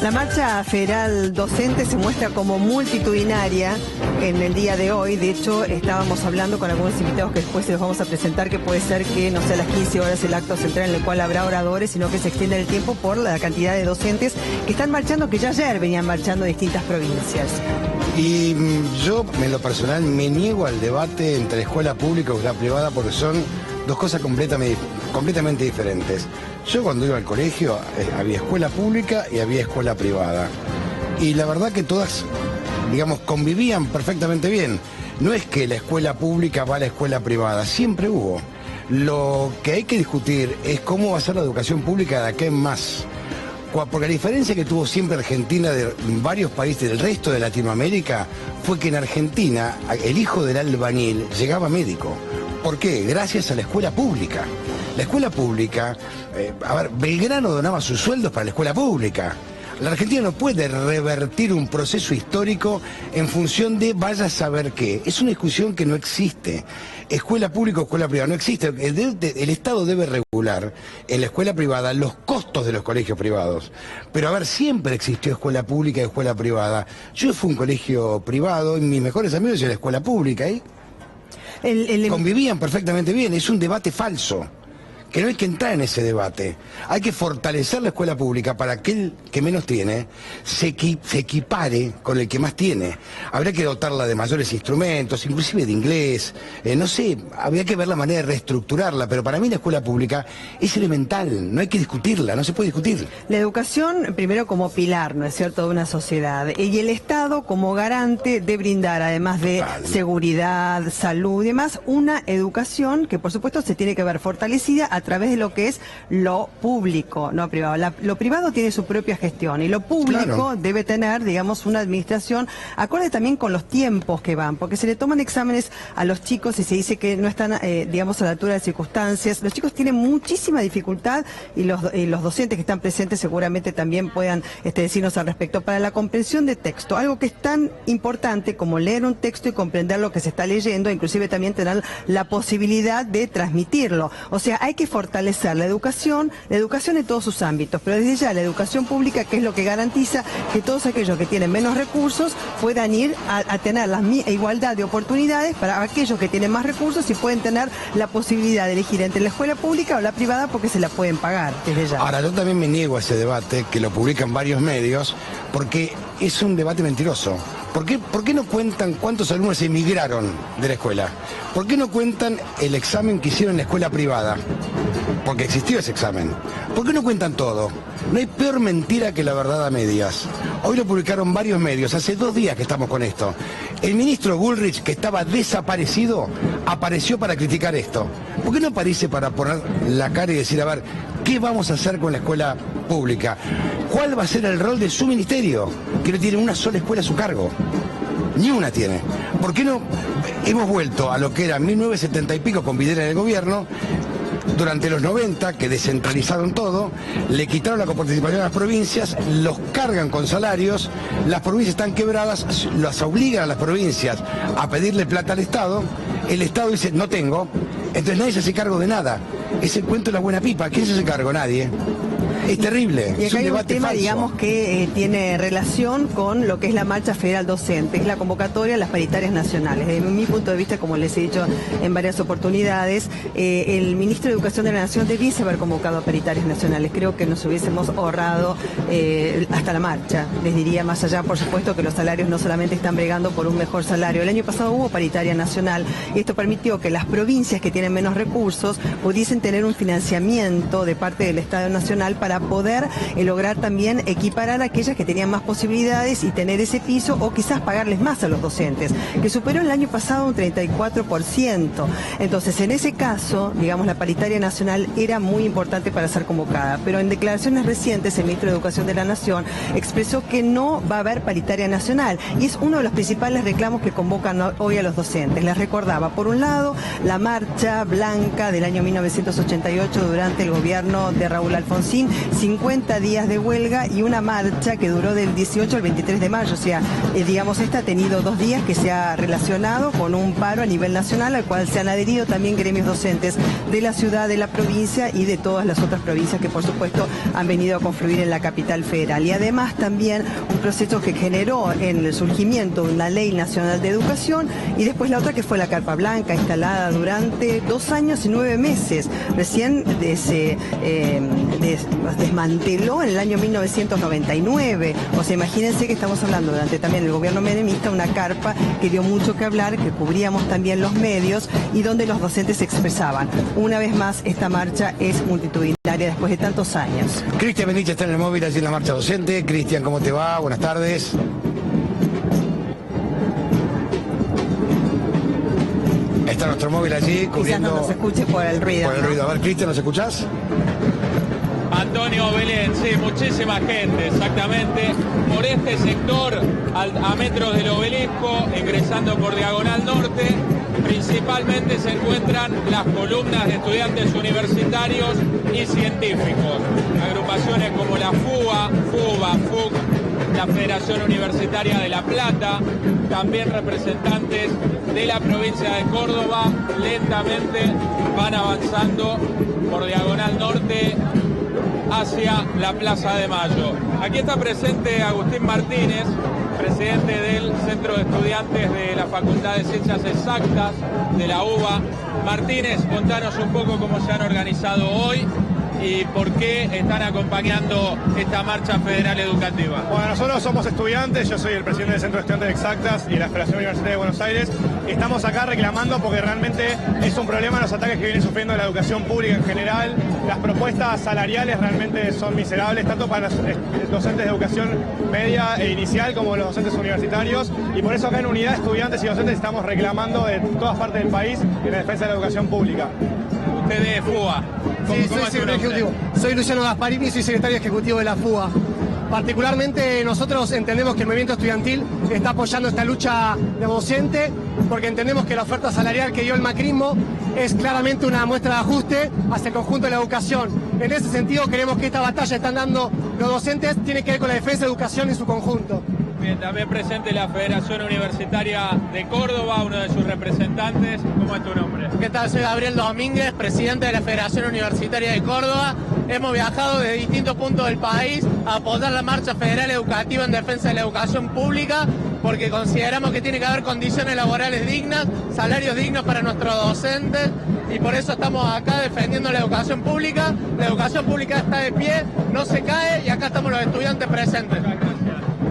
La marcha federal docente se muestra como multitudinaria en el día de hoy. De hecho, estábamos hablando con algunos invitados que después se los vamos a presentar, que puede ser que no sea a las 15 horas el acto central en el cual habrá oradores, sino que se extienda el tiempo por la cantidad de docentes que están marchando, que ya ayer venían marchando en distintas provincias. Y yo, en lo personal, me niego al debate entre escuela pública y escuela privada porque son dos cosas completamente diferentes. Yo cuando iba al colegio había escuela pública y había escuela privada. Y la verdad que todas, digamos, convivían perfectamente bien. No es que la escuela pública va a la escuela privada, siempre hubo. Lo que hay que discutir es cómo va a ser la educación pública de aquí en más. Porque la diferencia que tuvo siempre Argentina de varios países del resto de Latinoamérica fue que en Argentina el hijo del albañil llegaba médico. ¿Por qué? Gracias a la escuela pública. La escuela pública, Belgrano donaba sus sueldos para la escuela pública. La Argentina no puede revertir un proceso histórico en función de vaya a saber qué. Es una discusión que no existe. Escuela pública o escuela privada no existe. El Estado debe regular en la escuela privada los costos de los colegios privados. Pero siempre existió escuela pública y escuela privada. Yo fui a un colegio privado y mis mejores amigos de la escuela pública. Convivían perfectamente bien. Es un debate falso. Que no hay que entrar en ese debate. Hay que fortalecer la escuela pública para que aquel que menos tiene se equipare con el que más tiene. Habría que dotarla de mayores instrumentos, inclusive de inglés. No sé, habría que ver la manera de reestructurarla, pero para mí la escuela pública es elemental, no hay que discutirla, no se puede discutir. La educación, primero como pilar, ¿no es cierto?, de una sociedad. Y el Estado como garante de brindar, además de seguridad, salud y demás, una educación que por supuesto se tiene que ver fortalecida a través de lo que es lo público, no privado. Lo privado tiene su propia gestión y lo público debe tener, digamos, una administración acorde también con los tiempos que van, porque se le toman exámenes a los chicos y se dice que no están, digamos, a la altura de circunstancias. Los chicos tienen muchísima dificultad y los docentes que están presentes seguramente también puedan decirnos al respecto. Para la comprensión de texto, algo que es tan importante como leer un texto y comprender lo que se está leyendo, inclusive también tener la posibilidad de transmitirlo. O sea, hay que fortalecer la educación en todos sus ámbitos, pero desde ya la educación pública, que es lo que garantiza que todos aquellos que tienen menos recursos puedan ir a tener la igualdad de oportunidades para aquellos que tienen más recursos y pueden tener la posibilidad de elegir entre la escuela pública o la privada porque se la pueden pagar desde ya. Ahora, yo también me niego a ese debate, que lo publican varios medios, porque es un debate mentiroso. ¿Por qué no cuentan cuántos alumnos emigraron de la escuela? ¿Por qué no cuentan el examen que hicieron en la escuela privada? Porque existió ese examen. ¿Por qué no cuentan todo? No hay peor mentira que la verdad a medias. Hoy lo publicaron varios medios, hace 2 días que estamos con esto. El ministro Bullrich, que estaba desaparecido, apareció para criticar esto. ¿Por qué no aparece para poner la cara y decir, ¿qué vamos a hacer con la escuela pública? ¿Cuál va a ser el rol de su ministerio? Que no tiene una sola escuela a su cargo. Ni una tiene. ¿Por qué no hemos vuelto a lo que era 1970 y pico con Videla en el gobierno? Durante los 90, que descentralizaron todo, le quitaron la coparticipación a las provincias, los cargan con salarios, las provincias están quebradas, las obligan a las provincias a pedirle plata al Estado, el Estado dice, no tengo, entonces nadie se hace cargo de nada. Es el cuento de la buena pipa, ¿quién se hace cargo? Nadie. Es terrible. Y acá hay un tema, falso, digamos, que tiene relación con lo que es la marcha federal docente, es la convocatoria a las paritarias nacionales. Desde mi punto de vista, como les he dicho en varias oportunidades, el ministro de Educación de la Nación debiese haber convocado a paritarias nacionales. Creo que nos hubiésemos ahorrado hasta la marcha. Les diría más allá, por supuesto, que los salarios no solamente están bregando por un mejor salario. El año pasado hubo paritaria nacional y esto permitió que las provincias que tienen menos recursos pudiesen tener un financiamiento de parte del Estado Nacional para poder lograr también equiparar a aquellas que tenían más posibilidades y tener ese piso o quizás pagarles más a los docentes, que superó el año pasado un 34%. Entonces, en ese caso, digamos, la paritaria nacional era muy importante para ser convocada, pero en declaraciones recientes el ministro de Educación de la Nación expresó que no va a haber paritaria nacional y es uno de los principales reclamos que convocan hoy a los docentes. Les recordaba, por un lado, la marcha blanca del año 1988 durante el gobierno de Raúl Alfonsín, 50 días de huelga y una marcha que duró del 18 al 23 de mayo. O sea, digamos, esta ha tenido 2 días que se ha relacionado con un paro a nivel nacional, al cual se han adherido también gremios docentes de la ciudad, de la provincia y de todas las otras provincias que por supuesto han venido a confluir en la capital federal. Y además también un proceso que generó en el surgimiento de una ley nacional de educación, y después la otra que fue la Carpa Blanca, instalada durante 2 años y 9 meses. Recién se desmanteló en el año 1999. O sea, imagínense que estamos hablando durante también el gobierno menemista, una carpa que dio mucho que hablar, que cubríamos también los medios y donde los docentes se expresaban. Una vez más, esta marcha es multitudinaria después de tantos años. Cristian Benítez está en el móvil allí en la marcha docente. Cristian, ¿cómo te va? Buenas tardes. Está nuestro móvil allí cubriendo... Quizás no nos escuche por el ruido. Por el ruido. A ver, Cristian, ¿nos escuchás? Antonio Belén, sí, muchísima gente, exactamente, por este sector, a metros del obelisco, ingresando por Diagonal Norte. Principalmente se encuentran las columnas de estudiantes universitarios y científicos. Agrupaciones como la FUA, FUBA, FUC, la Federación Universitaria de La Plata, también representantes de la provincia de Córdoba, lentamente van avanzando por Diagonal Norte hacia la Plaza de Mayo. Aquí está presente Agustín Martínez, presidente del Centro de Estudiantes de la Facultad de Ciencias Exactas de la UBA. Martínez, contanos un poco cómo se han organizado hoy y por qué están acompañando esta marcha federal educativa. Bueno, nosotros somos estudiantes, yo soy el presidente del Centro de Estudiantes Exactas y la Federación Universitaria de Buenos Aires. Estamos acá reclamando porque realmente es un problema los ataques que viene sufriendo la educación pública en general. Las propuestas salariales realmente son miserables, tanto para los docentes de educación media e inicial como los docentes universitarios. Y por eso acá en Unidad Estudiantes y Docentes estamos reclamando de todas partes del país en la defensa de la educación pública. Usted es FUA. Sí, soy secretario ejecutivo. Soy Luciano Gasparini, soy secretario ejecutivo de la FUA. Particularmente nosotros entendemos que el movimiento estudiantil está apoyando esta lucha de docente porque entendemos que la oferta salarial que dio el macrismo es claramente una muestra de ajuste hacia el conjunto de la educación. En ese sentido creemos que esta batalla que están dando los docentes tiene que ver con la defensa de la educación en su conjunto. Bien, también presente la Federación Universitaria de Córdoba, uno de sus representantes. ¿Cómo es tu nombre? ¿Qué tal? Soy Gabriel Domínguez, presidente de la Federación Universitaria de Córdoba. Hemos viajado de distintos puntos del país a apoyar la marcha federal educativa en defensa de la educación pública porque consideramos que tiene que haber condiciones laborales dignas, salarios dignos para nuestros docentes y por eso estamos acá defendiendo la educación pública. La educación pública está de pie, no se cae y acá estamos los estudiantes presentes.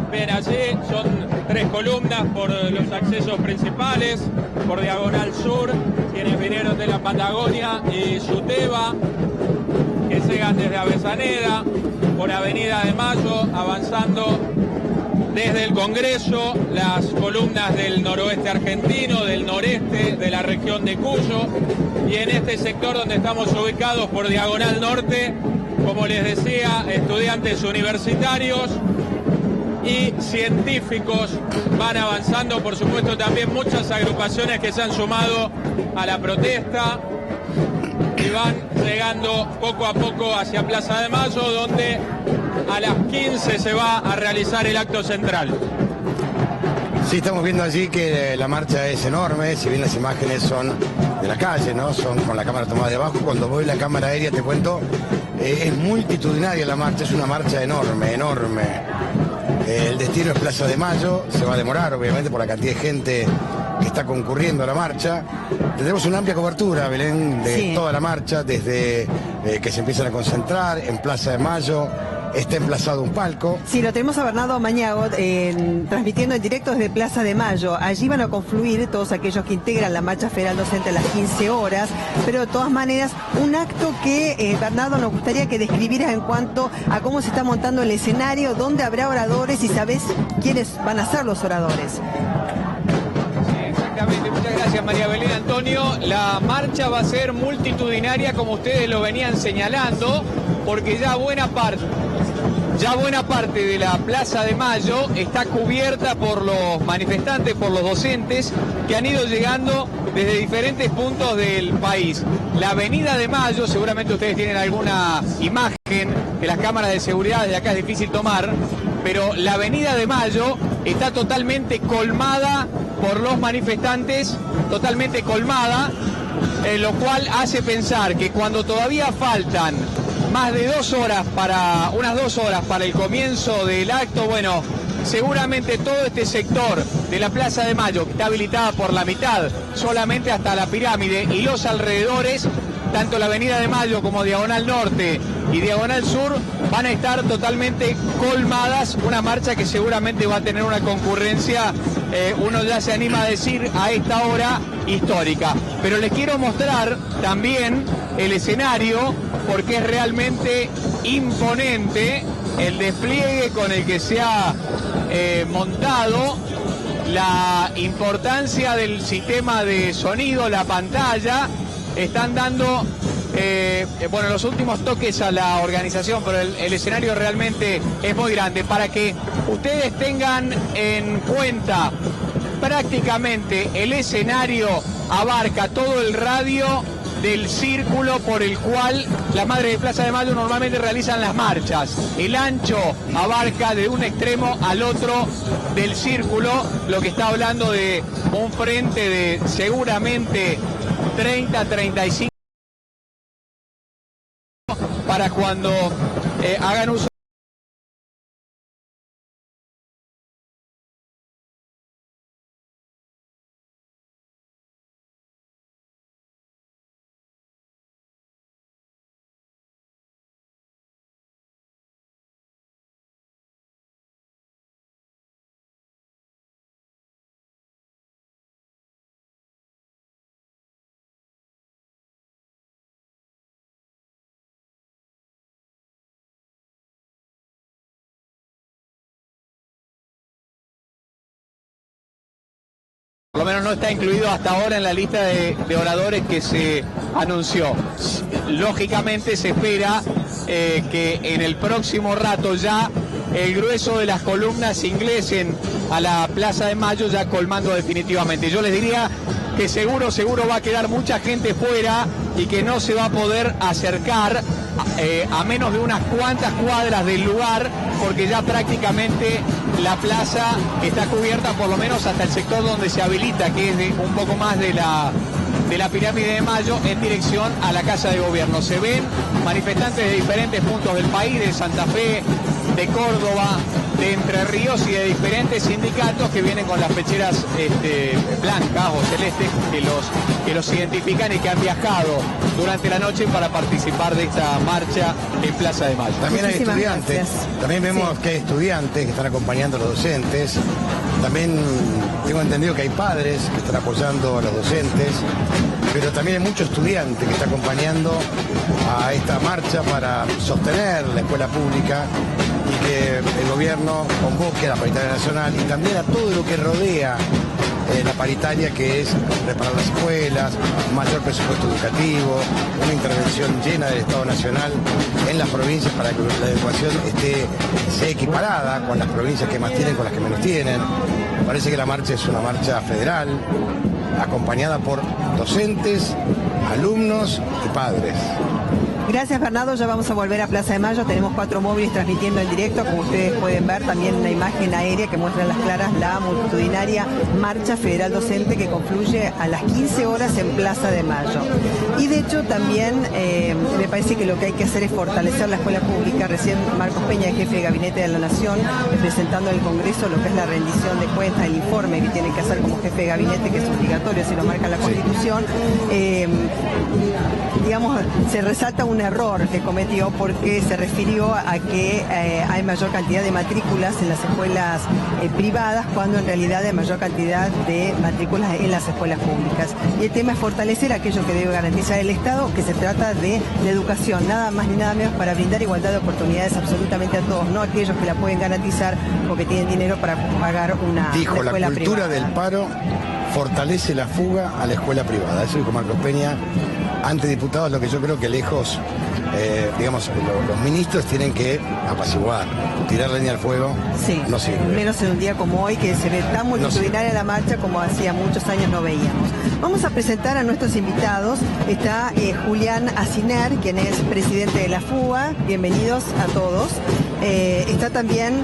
Bien, allí son 3 columnas por los accesos principales, por Diagonal Sur, quienes vinieron de la Patagonia y Yuteba, que llegan desde Avellaneda, por Avenida de Mayo, avanzando desde el Congreso, las columnas del noroeste argentino, del noreste, de la región de Cuyo, y en este sector donde estamos ubicados por Diagonal Norte, como les decía, estudiantes universitarios y científicos van avanzando, por supuesto también muchas agrupaciones que se han sumado a la protesta y van llegando poco a poco hacia Plaza de Mayo, donde a las 15 se va a realizar el acto central. Sí, estamos viendo allí que la marcha es enorme, si bien las imágenes son de la calle, ¿no? Son con la cámara tomada de abajo. Cuando voy la cámara aérea, te cuento, es multitudinaria la marcha, es una marcha enorme, enorme. El destino es Plaza de Mayo, se va a demorar obviamente por la cantidad de gente que está concurriendo a la marcha. Tendremos una amplia cobertura, Belén, de toda la marcha, desde que se empiezan a concentrar en Plaza de Mayo. Está emplazado un palco. Sí, lo tenemos a Bernardo Mañago transmitiendo en directo desde Plaza de Mayo. Allí van a confluir todos aquellos que integran la marcha federal docente a las 15 horas, pero de todas maneras un acto que Bernardo nos gustaría que describieras en cuanto a cómo se está montando el escenario, dónde habrá oradores y sabés quiénes van a ser los oradores. Exactamente, muchas gracias María Belén. Antonio, la marcha va a ser multitudinaria como ustedes lo venían señalando, porque ya buena parte de la Plaza de Mayo está cubierta por los manifestantes, por los docentes que han ido llegando desde diferentes puntos del país. La Avenida de Mayo, seguramente ustedes tienen alguna imagen que las cámaras de seguridad desde acá es difícil tomar, pero la Avenida de Mayo está totalmente colmada por los manifestantes, totalmente colmada, lo cual hace pensar que cuando todavía faltan más de unas 2 horas para el comienzo del acto, bueno, seguramente todo este sector de la Plaza de Mayo, que está habilitada por la mitad, solamente hasta la pirámide y los alrededores, tanto la Avenida de Mayo como Diagonal Norte y Diagonal Sur, van a estar totalmente colmadas, una marcha que seguramente va a tener una concurrencia, uno ya se anima a decir a esta hora, histórica. Pero les quiero mostrar también el escenario, porque es realmente imponente el despliegue con el que se ha montado, la importancia del sistema de sonido, la pantalla. Están dando los últimos toques a la organización, pero el escenario realmente es muy grande. Para que ustedes tengan en cuenta, prácticamente el escenario abarca todo el radio del círculo por el cual las Madres de Plaza de Mayo normalmente realizan las marchas. El ancho abarca de un extremo al otro del círculo, lo que está hablando de un frente de seguramente 30-35 para cuando hagan uso. Por lo menos no está incluido hasta ahora en la lista de oradores que se anunció. Lógicamente se espera que en el próximo rato ya el grueso de las columnas ingresen a la Plaza de Mayo, ya colmando definitivamente. Yo les diría que seguro va a quedar mucha gente fuera y que no se va a poder acercar a menos de unas cuantas cuadras del lugar, porque ya prácticamente la plaza está cubierta, por lo menos hasta el sector donde se habilita, que es un poco más de la pirámide de Mayo en dirección a la Casa de Gobierno. Se ven manifestantes de diferentes puntos del país, de Santa Fe, de Córdoba, de Entre Ríos y de diferentes sindicatos que vienen con las pecheras blancas o celestes que los identifican y que han viajado durante la noche para participar de esta marcha en Plaza de Mayo. También hay Muchísimas estudiantes, gracias. también vemos que hay estudiantes que están acompañando a los docentes, también tengo entendido que hay padres que están apoyando a los docentes, pero también hay muchos estudiantes que están acompañando a esta marcha para sostener la escuela pública y que el gobierno convoque a la paritaria nacional y también a todo lo que rodea la paritaria, que es reparar las escuelas, mayor presupuesto educativo, una intervención llena del Estado Nacional en las provincias para que la educación sea equiparada con las provincias que más tienen con las que menos tienen. Parece que la marcha es una marcha federal, acompañada por docentes, alumnos y padres. Gracias, Bernardo. Ya vamos a volver a Plaza de Mayo. Tenemos 4 móviles transmitiendo en directo, como ustedes pueden ver, también una imagen aérea que muestra a las claras la multitudinaria marcha federal docente que confluye a las 15 horas en Plaza de Mayo. Y de hecho también me parece que lo que hay que hacer es fortalecer la escuela pública. Recién Marcos Peña, jefe de Gabinete de la Nación, presentando al Congreso lo que es la rendición de cuentas, el informe que tiene que hacer como jefe de gabinete, que es obligatorio, si lo marca la Constitución. Digamos, se resalta un error que cometió porque se refirió a que hay mayor cantidad de matrículas en las escuelas privadas, cuando en realidad hay mayor cantidad de matrículas en las escuelas públicas. Y el tema es fortalecer aquello que debe garantizar el Estado, que se trata de la educación, nada más ni nada menos, para brindar igualdad de oportunidades absolutamente a todos, no aquellos que la pueden garantizar porque tienen dinero para pagar una Dijo, escuela la cultura privada. del paro fortalece la fuga a la escuela privada. Eso dijo Marcos Peña ante diputados, lo que yo creo que lejos digamos, los ministros tienen que apaciguar, tirar leña al fuego, Sí, no sirve. menos en un día como hoy, que se ve tan multitudinaria la marcha como hacía muchos años no veíamos. Vamos a presentar a nuestros invitados. Está Julián Aciner, quien es presidente de la FUA. Bienvenidos a todos. Está también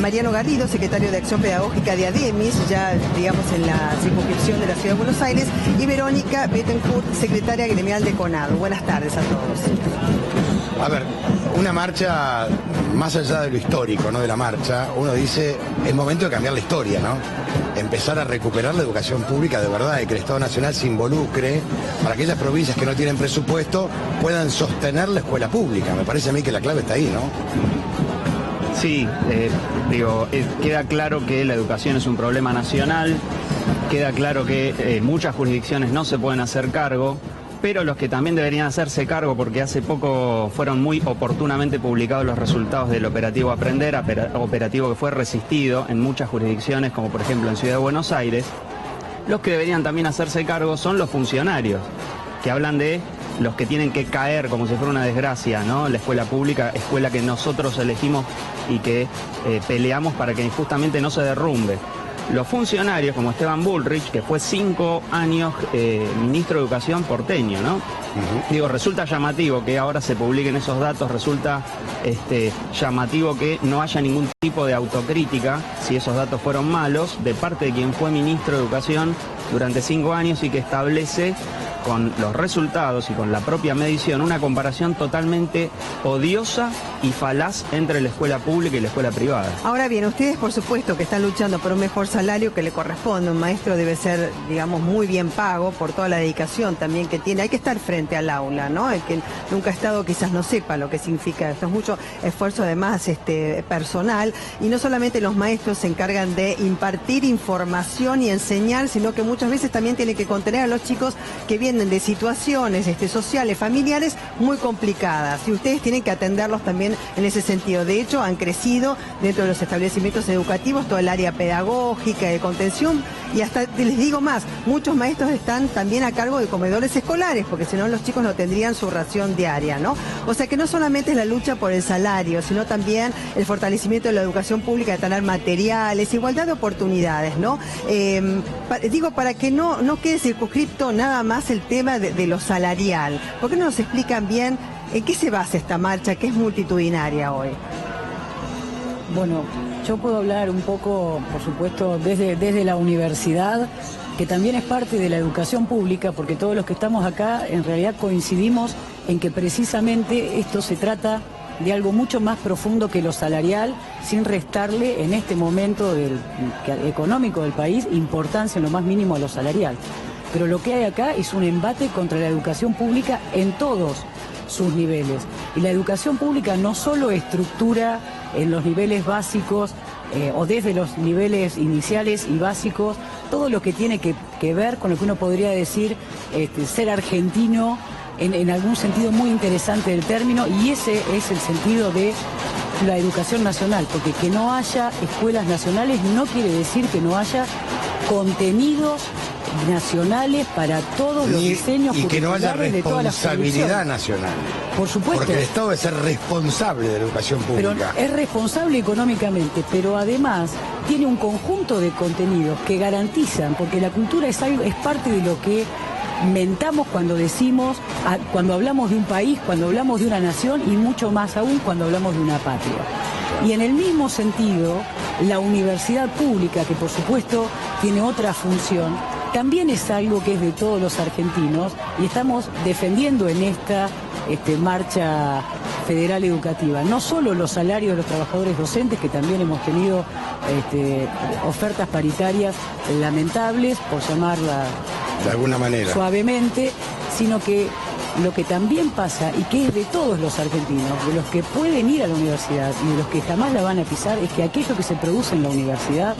Mariano Garrido, secretario de Acción Pedagógica de ADEMIS, ya digamos en la circunscripción de la Ciudad de Buenos Aires, y Verónica Bettencourt, secretaria gremial de CONADO. Buenas tardes a todos. A ver, una marcha, más allá de lo histórico, ¿no? De la marcha, uno dice, es momento de cambiar la historia, ¿no? Empezar a recuperar la educación pública de verdad, y que el Estado Nacional se involucre para que aquellas provincias que no tienen presupuesto puedan sostener la escuela pública. Me parece a mí que la clave está ahí, ¿no? Sí, queda claro que la educación es un problema nacional, queda claro que muchas jurisdicciones no se pueden hacer cargo, pero los que también deberían hacerse cargo, porque hace poco fueron muy oportunamente publicados los resultados del operativo Aprender, operativo que fue resistido en muchas jurisdicciones, como por ejemplo en Ciudad de Buenos Aires, los que deberían también hacerse cargo son los funcionarios, que hablan de los que tienen que caer como si fuera una desgracia, ¿no? La escuela pública, escuela que nosotros elegimos y que peleamos para que justamente no se derrumbe. Los funcionarios, como Esteban Bullrich, que fue 5 años ministro de Educación porteño, ¿no? Digo, resulta llamativo que ahora se publiquen esos datos, resulta llamativo que no haya ningún tipo de autocrítica, si esos datos fueron malos, de parte de quien fue ministro de Educación durante 5 años y que establece con los resultados y con la propia medición una comparación totalmente odiosa y falaz entre la escuela pública y la escuela privada. Ahora bien, ustedes por supuesto que están luchando por un mejor salario que le corresponde. Un maestro debe ser, digamos, muy bien pago por toda la dedicación también que tiene. Hay que estar frente al aula, ¿no? El que nunca ha estado quizás no sepa lo que significa esto. Es mucho esfuerzo además personal, y no solamente los maestros se encargan de impartir información y enseñar, sino que muchas veces también tienen que contener a los chicos que vienen de situaciones sociales, familiares muy complicadas, y ustedes tienen que atenderlos también en ese sentido. De hecho, han crecido dentro de los establecimientos educativos todo el área pedagógica, de contención, y hasta les digo más, muchos maestros están también a cargo de comedores escolares, porque si no los chicos no tendrían su ración diaria, ¿no? O sea que no solamente es la lucha por el salario, sino también el fortalecimiento de la educación pública, de tener materiales, igualdad de oportunidades, ¿no? Para que no quede circunscripto nada más el tema de lo salarial. ¿Por qué no nos explican bien en qué se basa esta marcha, que es multitudinaria hoy? Bueno, yo puedo hablar un poco, por supuesto, desde la universidad, que también es parte de la educación pública, porque todos los que estamos acá en realidad coincidimos en que precisamente esto se trata de algo mucho más profundo que lo salarial, sin restarle en este momento económico del país importancia en lo más mínimo a lo salarial. Pero lo que hay acá es un embate contra la educación pública en todos sus niveles. Y la educación pública no solo estructura en los niveles básicos o desde los niveles iniciales y básicos, todo lo que tiene que ver con lo que uno podría decir ser argentino en algún sentido muy interesante del término, y ese es el sentido de la educación nacional, porque que no haya escuelas nacionales no quiere decir que no haya contenidos nacionales para todos los diseños y que no haya de todas las responsabilidad nacional. Por supuesto. Porque el Estado debe ser responsable de la educación pública. Pero es responsable económicamente, pero además tiene un conjunto de contenidos que garantizan, porque la cultura es parte de lo que mentamos cuando cuando hablamos de un país, cuando hablamos de una nación, y mucho más aún cuando hablamos de una patria. Y en el mismo sentido, la universidad pública, que por supuesto tiene otra función, también es algo que es de todos los argentinos, y estamos defendiendo en esta marcha federal educativa no solo los salarios de los trabajadores docentes, que también hemos tenido ofertas paritarias lamentables, por llamarla de alguna manera suavemente, sino que lo que también pasa, y que es de todos los argentinos, de los que pueden ir a la universidad y de los que jamás la van a pisar, es que aquello que se produce en la universidad,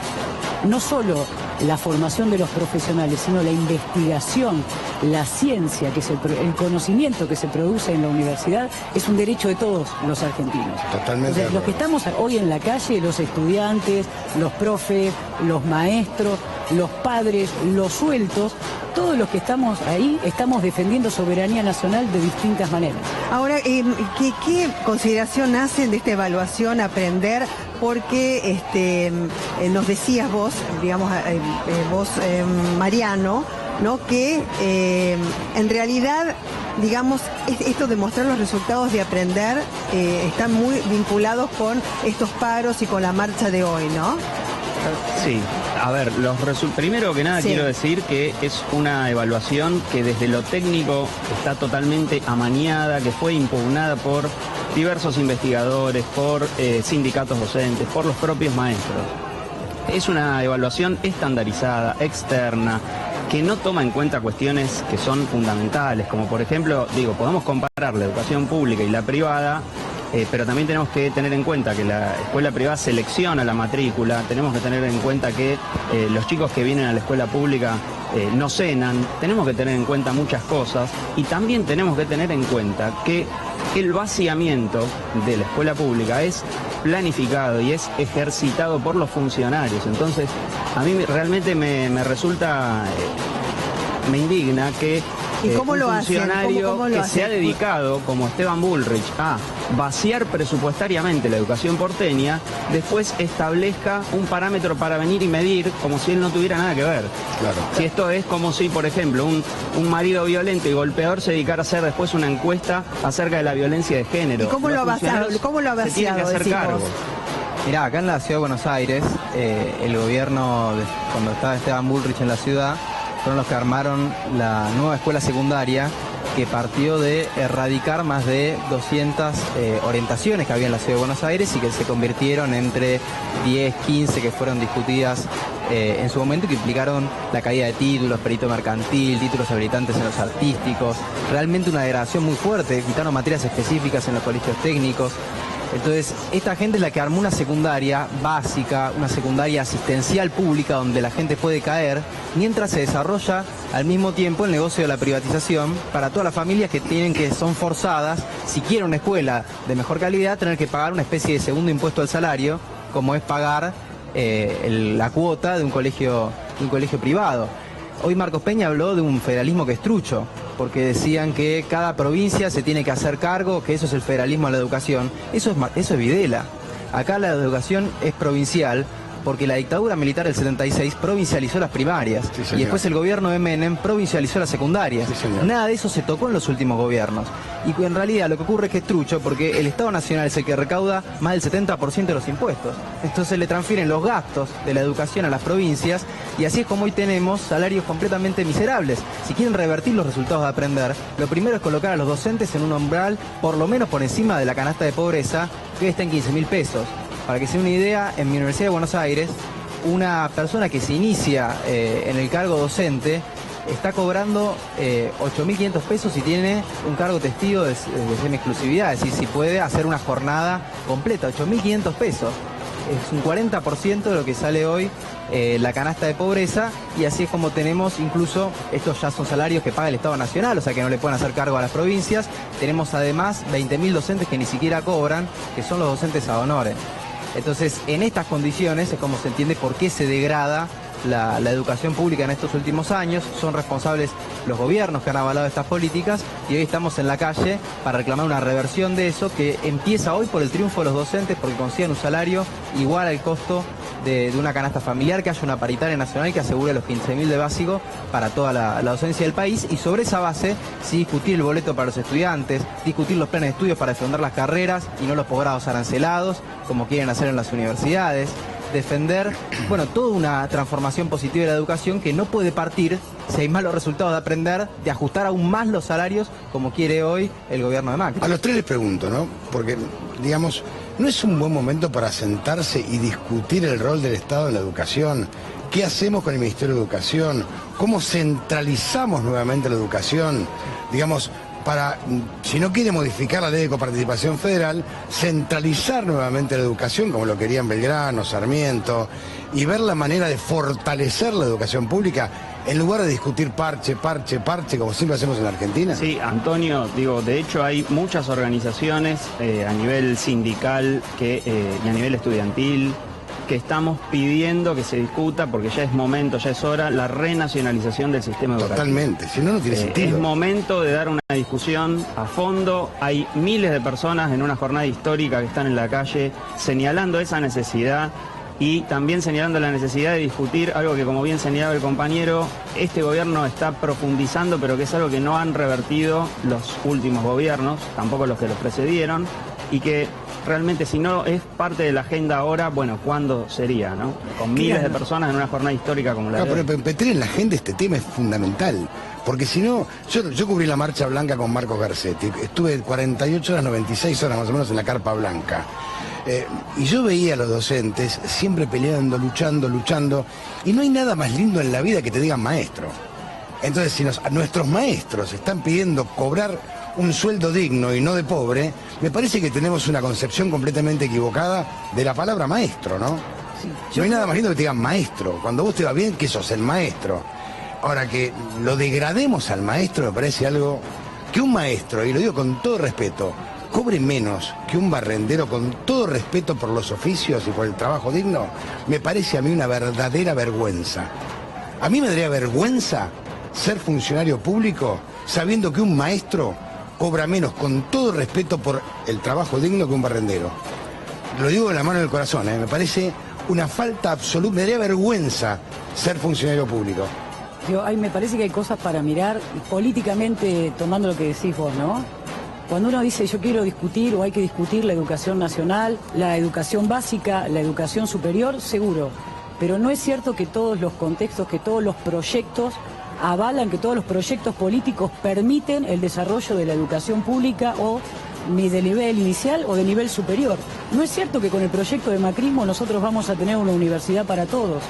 no solo la formación de los profesionales, sino la investigación, la ciencia, el conocimiento que se produce en la universidad, es un derecho de todos los argentinos. Totalmente. Entonces, los que estamos hoy en la calle, los estudiantes, los profes, los maestros, los padres, los sueltos, todos los que estamos ahí estamos defendiendo soberanía nacional de distintas maneras. Ahora, ¿qué consideración hacen de esta evaluación aprender? Porque nos decías vos, digamos, Mariano, ¿no? Que en realidad, digamos, esto de mostrar los resultados de aprender están muy vinculados con estos paros y con la marcha de hoy, ¿no? Sí, a ver, primero que nada quiero decir que es una evaluación que desde lo técnico está totalmente amañada, que fue impugnada por diversos investigadores, por sindicatos docentes, por los propios maestros. Es una evaluación estandarizada, externa, que no toma en cuenta cuestiones que son fundamentales, como por ejemplo, podemos comparar la educación pública y la privada, pero también tenemos que tener en cuenta que la escuela privada selecciona la matrícula, tenemos que tener en cuenta que los chicos que vienen a la escuela pública no cenan, tenemos que tener en cuenta muchas cosas y también tenemos que tener en cuenta que el vaciamiento de la escuela pública es planificado y es ejercitado por los funcionarios. Entonces, a mí realmente me resulta, me indigna que ¿y cómo un lo funcionario ¿Cómo lo que hacen? se ha dedicado, como Esteban Bullrich, a vaciar presupuestariamente la educación porteña, después establezca un parámetro para venir y medir como si él no tuviera nada que ver. Claro. Si esto es como si, por ejemplo, un marido violento y golpeador se dedicara a hacer después una encuesta acerca de la violencia de género. ¿Y cómo lo ha vaciado? Se tienen que hacer cargo. Mirá, acá en la ciudad de Buenos Aires, el gobierno, cuando estaba Esteban Bullrich en la ciudad, fueron los que armaron la nueva escuela secundaria que partió de erradicar más de 200 orientaciones que había en la ciudad de Buenos Aires y que se convirtieron entre 10, 15 que fueron discutidas en su momento y que implicaron la caída de títulos, perito mercantil, títulos habilitantes en los artísticos, realmente una degradación muy fuerte, quitaron materias específicas en los colegios técnicos. Entonces, esta gente es la que armó una secundaria básica, una secundaria asistencial pública donde la gente puede caer, mientras se desarrolla al mismo tiempo el negocio de la privatización para todas las familias que son forzadas, si quieren una escuela de mejor calidad, tener que pagar una especie de segundo impuesto al salario, como es pagar la cuota de un colegio privado. Hoy Marcos Peña habló de un federalismo que es trucho, porque decían que cada provincia se tiene que hacer cargo, que eso es el federalismo de la educación. Eso es Videla. Acá la educación es provincial, porque la dictadura militar del 76 provincializó las primarias, Sí, y después el gobierno de Menem provincializó las secundarias. Sí, nada de eso se tocó en los últimos gobiernos. Y en realidad lo que ocurre es que es trucho, porque el Estado Nacional es el que recauda más del 70% de los impuestos. Entonces le transfieren los gastos de la educación a las provincias, y así es como hoy tenemos salarios completamente miserables. Si quieren revertir los resultados de aprender, lo primero es colocar a los docentes en un umbral por lo menos por encima de la canasta de pobreza, que hoy está en 15.000 pesos. Para que se dé una idea, en mi Universidad de Buenos Aires, una persona que se inicia en el cargo docente está cobrando 8.500 pesos y tiene un cargo testigo de semi-exclusividad, es decir, si puede hacer una jornada completa, 8.500 pesos. Es un 40% de lo que sale hoy la canasta de pobreza, y así es como tenemos, incluso estos ya son salarios que paga el Estado Nacional, o sea que no le pueden hacer cargo a las provincias. Tenemos además 20.000 docentes que ni siquiera cobran, que son los docentes ad honorem. Entonces, en estas condiciones es como se entiende por qué se degrada la educación pública en estos últimos años. Son responsables los gobiernos que han avalado estas políticas, y hoy estamos en la calle para reclamar una reversión de eso, que empieza hoy por el triunfo de los docentes, porque consigan un salario igual al costo de una canasta familiar, que haya una paritaria nacional que asegure los 15.000 de básico para toda la docencia del país, y sobre esa base sí discutir el boleto para los estudiantes, discutir los planes de estudios para defender las carreras y no los posgrados arancelados, como quieren hacer en las universidades. Defender, toda una transformación positiva de la educación que no puede partir, si hay malos resultados de aprender, de ajustar aún más los salarios, como quiere hoy el gobierno de Macri. A los tres les pregunto, ¿no? Porque, digamos, ¿no es un buen momento para sentarse y discutir el rol del Estado en la educación? ¿Qué hacemos con el Ministerio de Educación? ¿Cómo centralizamos nuevamente la educación? Digamos, para, si no quiere modificar la ley de coparticipación federal, centralizar nuevamente la educación, como lo querían Belgrano, Sarmiento, y ver la manera de fortalecer la educación pública, en lugar de discutir parche, como siempre hacemos en la Argentina. Sí, Antonio, de hecho hay muchas organizaciones a nivel sindical y a nivel estudiantil que estamos pidiendo que se discuta, porque ya es momento, ya es hora, la renacionalización del sistema educativo. Totalmente, si no, no tiene sentido. Es momento de dar una discusión a fondo. Hay miles de personas en una jornada histórica que están en la calle señalando esa necesidad y también señalando la necesidad de discutir algo que, como bien señalaba el compañero, este gobierno está profundizando, pero que es algo que no han revertido los últimos gobiernos, tampoco los que los precedieron, y que realmente, si no es parte de la agenda ahora, bueno, ¿cuándo sería, no? Con miles de personas en una jornada histórica como la de hoy. Pero meter en la agenda este tema es fundamental, porque si no, yo cubrí la Marcha Blanca con Marcos Garcetti, estuve 48 horas, 96 horas más o menos en la Carpa Blanca. Y yo veía a los docentes siempre peleando, luchando, y no hay nada más lindo en la vida que te digan maestro. Entonces, si nuestros maestros están pidiendo cobrar un sueldo digno y no de pobre, me parece que tenemos una concepción completamente equivocada de la palabra maestro, ¿no? Sí, no hay nada más lindo que te digan maestro. Cuando vos te va bien, que sos el maestro. Ahora, que lo degrademos al maestro me parece algo que un maestro, y lo digo con todo respeto, cobre menos que un barrendero, con todo respeto por los oficios y por el trabajo digno, me parece a mí una verdadera vergüenza. A mí me daría vergüenza ser funcionario público sabiendo que un maestro cobra menos, con todo respeto por el trabajo digno, que un barrendero. Lo digo con la mano en el corazón, me parece una falta absoluta, me daría vergüenza ser funcionario público. Me parece que hay cosas para mirar políticamente, tomando lo que decís vos, ¿no? Cuando uno dice yo quiero discutir o hay que discutir la educación nacional, la educación básica, la educación superior, seguro. Pero no es cierto que todos los contextos, que todos los proyectos avalan, que todos los proyectos políticos permiten el desarrollo de la educación pública o ni de nivel inicial o de nivel superior. No es cierto que con el proyecto de macrismo nosotros vamos a tener una universidad para todos,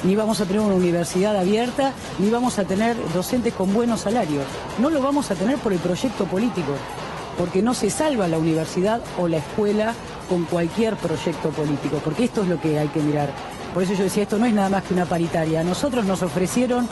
ni vamos a tener una universidad abierta, ni vamos a tener docentes con buenos salarios. No lo vamos a tener por el proyecto político, porque no se salva la universidad o la escuela con cualquier proyecto político, porque esto es lo que hay que mirar. Por eso yo decía, esto no es nada más que una paritaria. A nosotros nos ofrecieron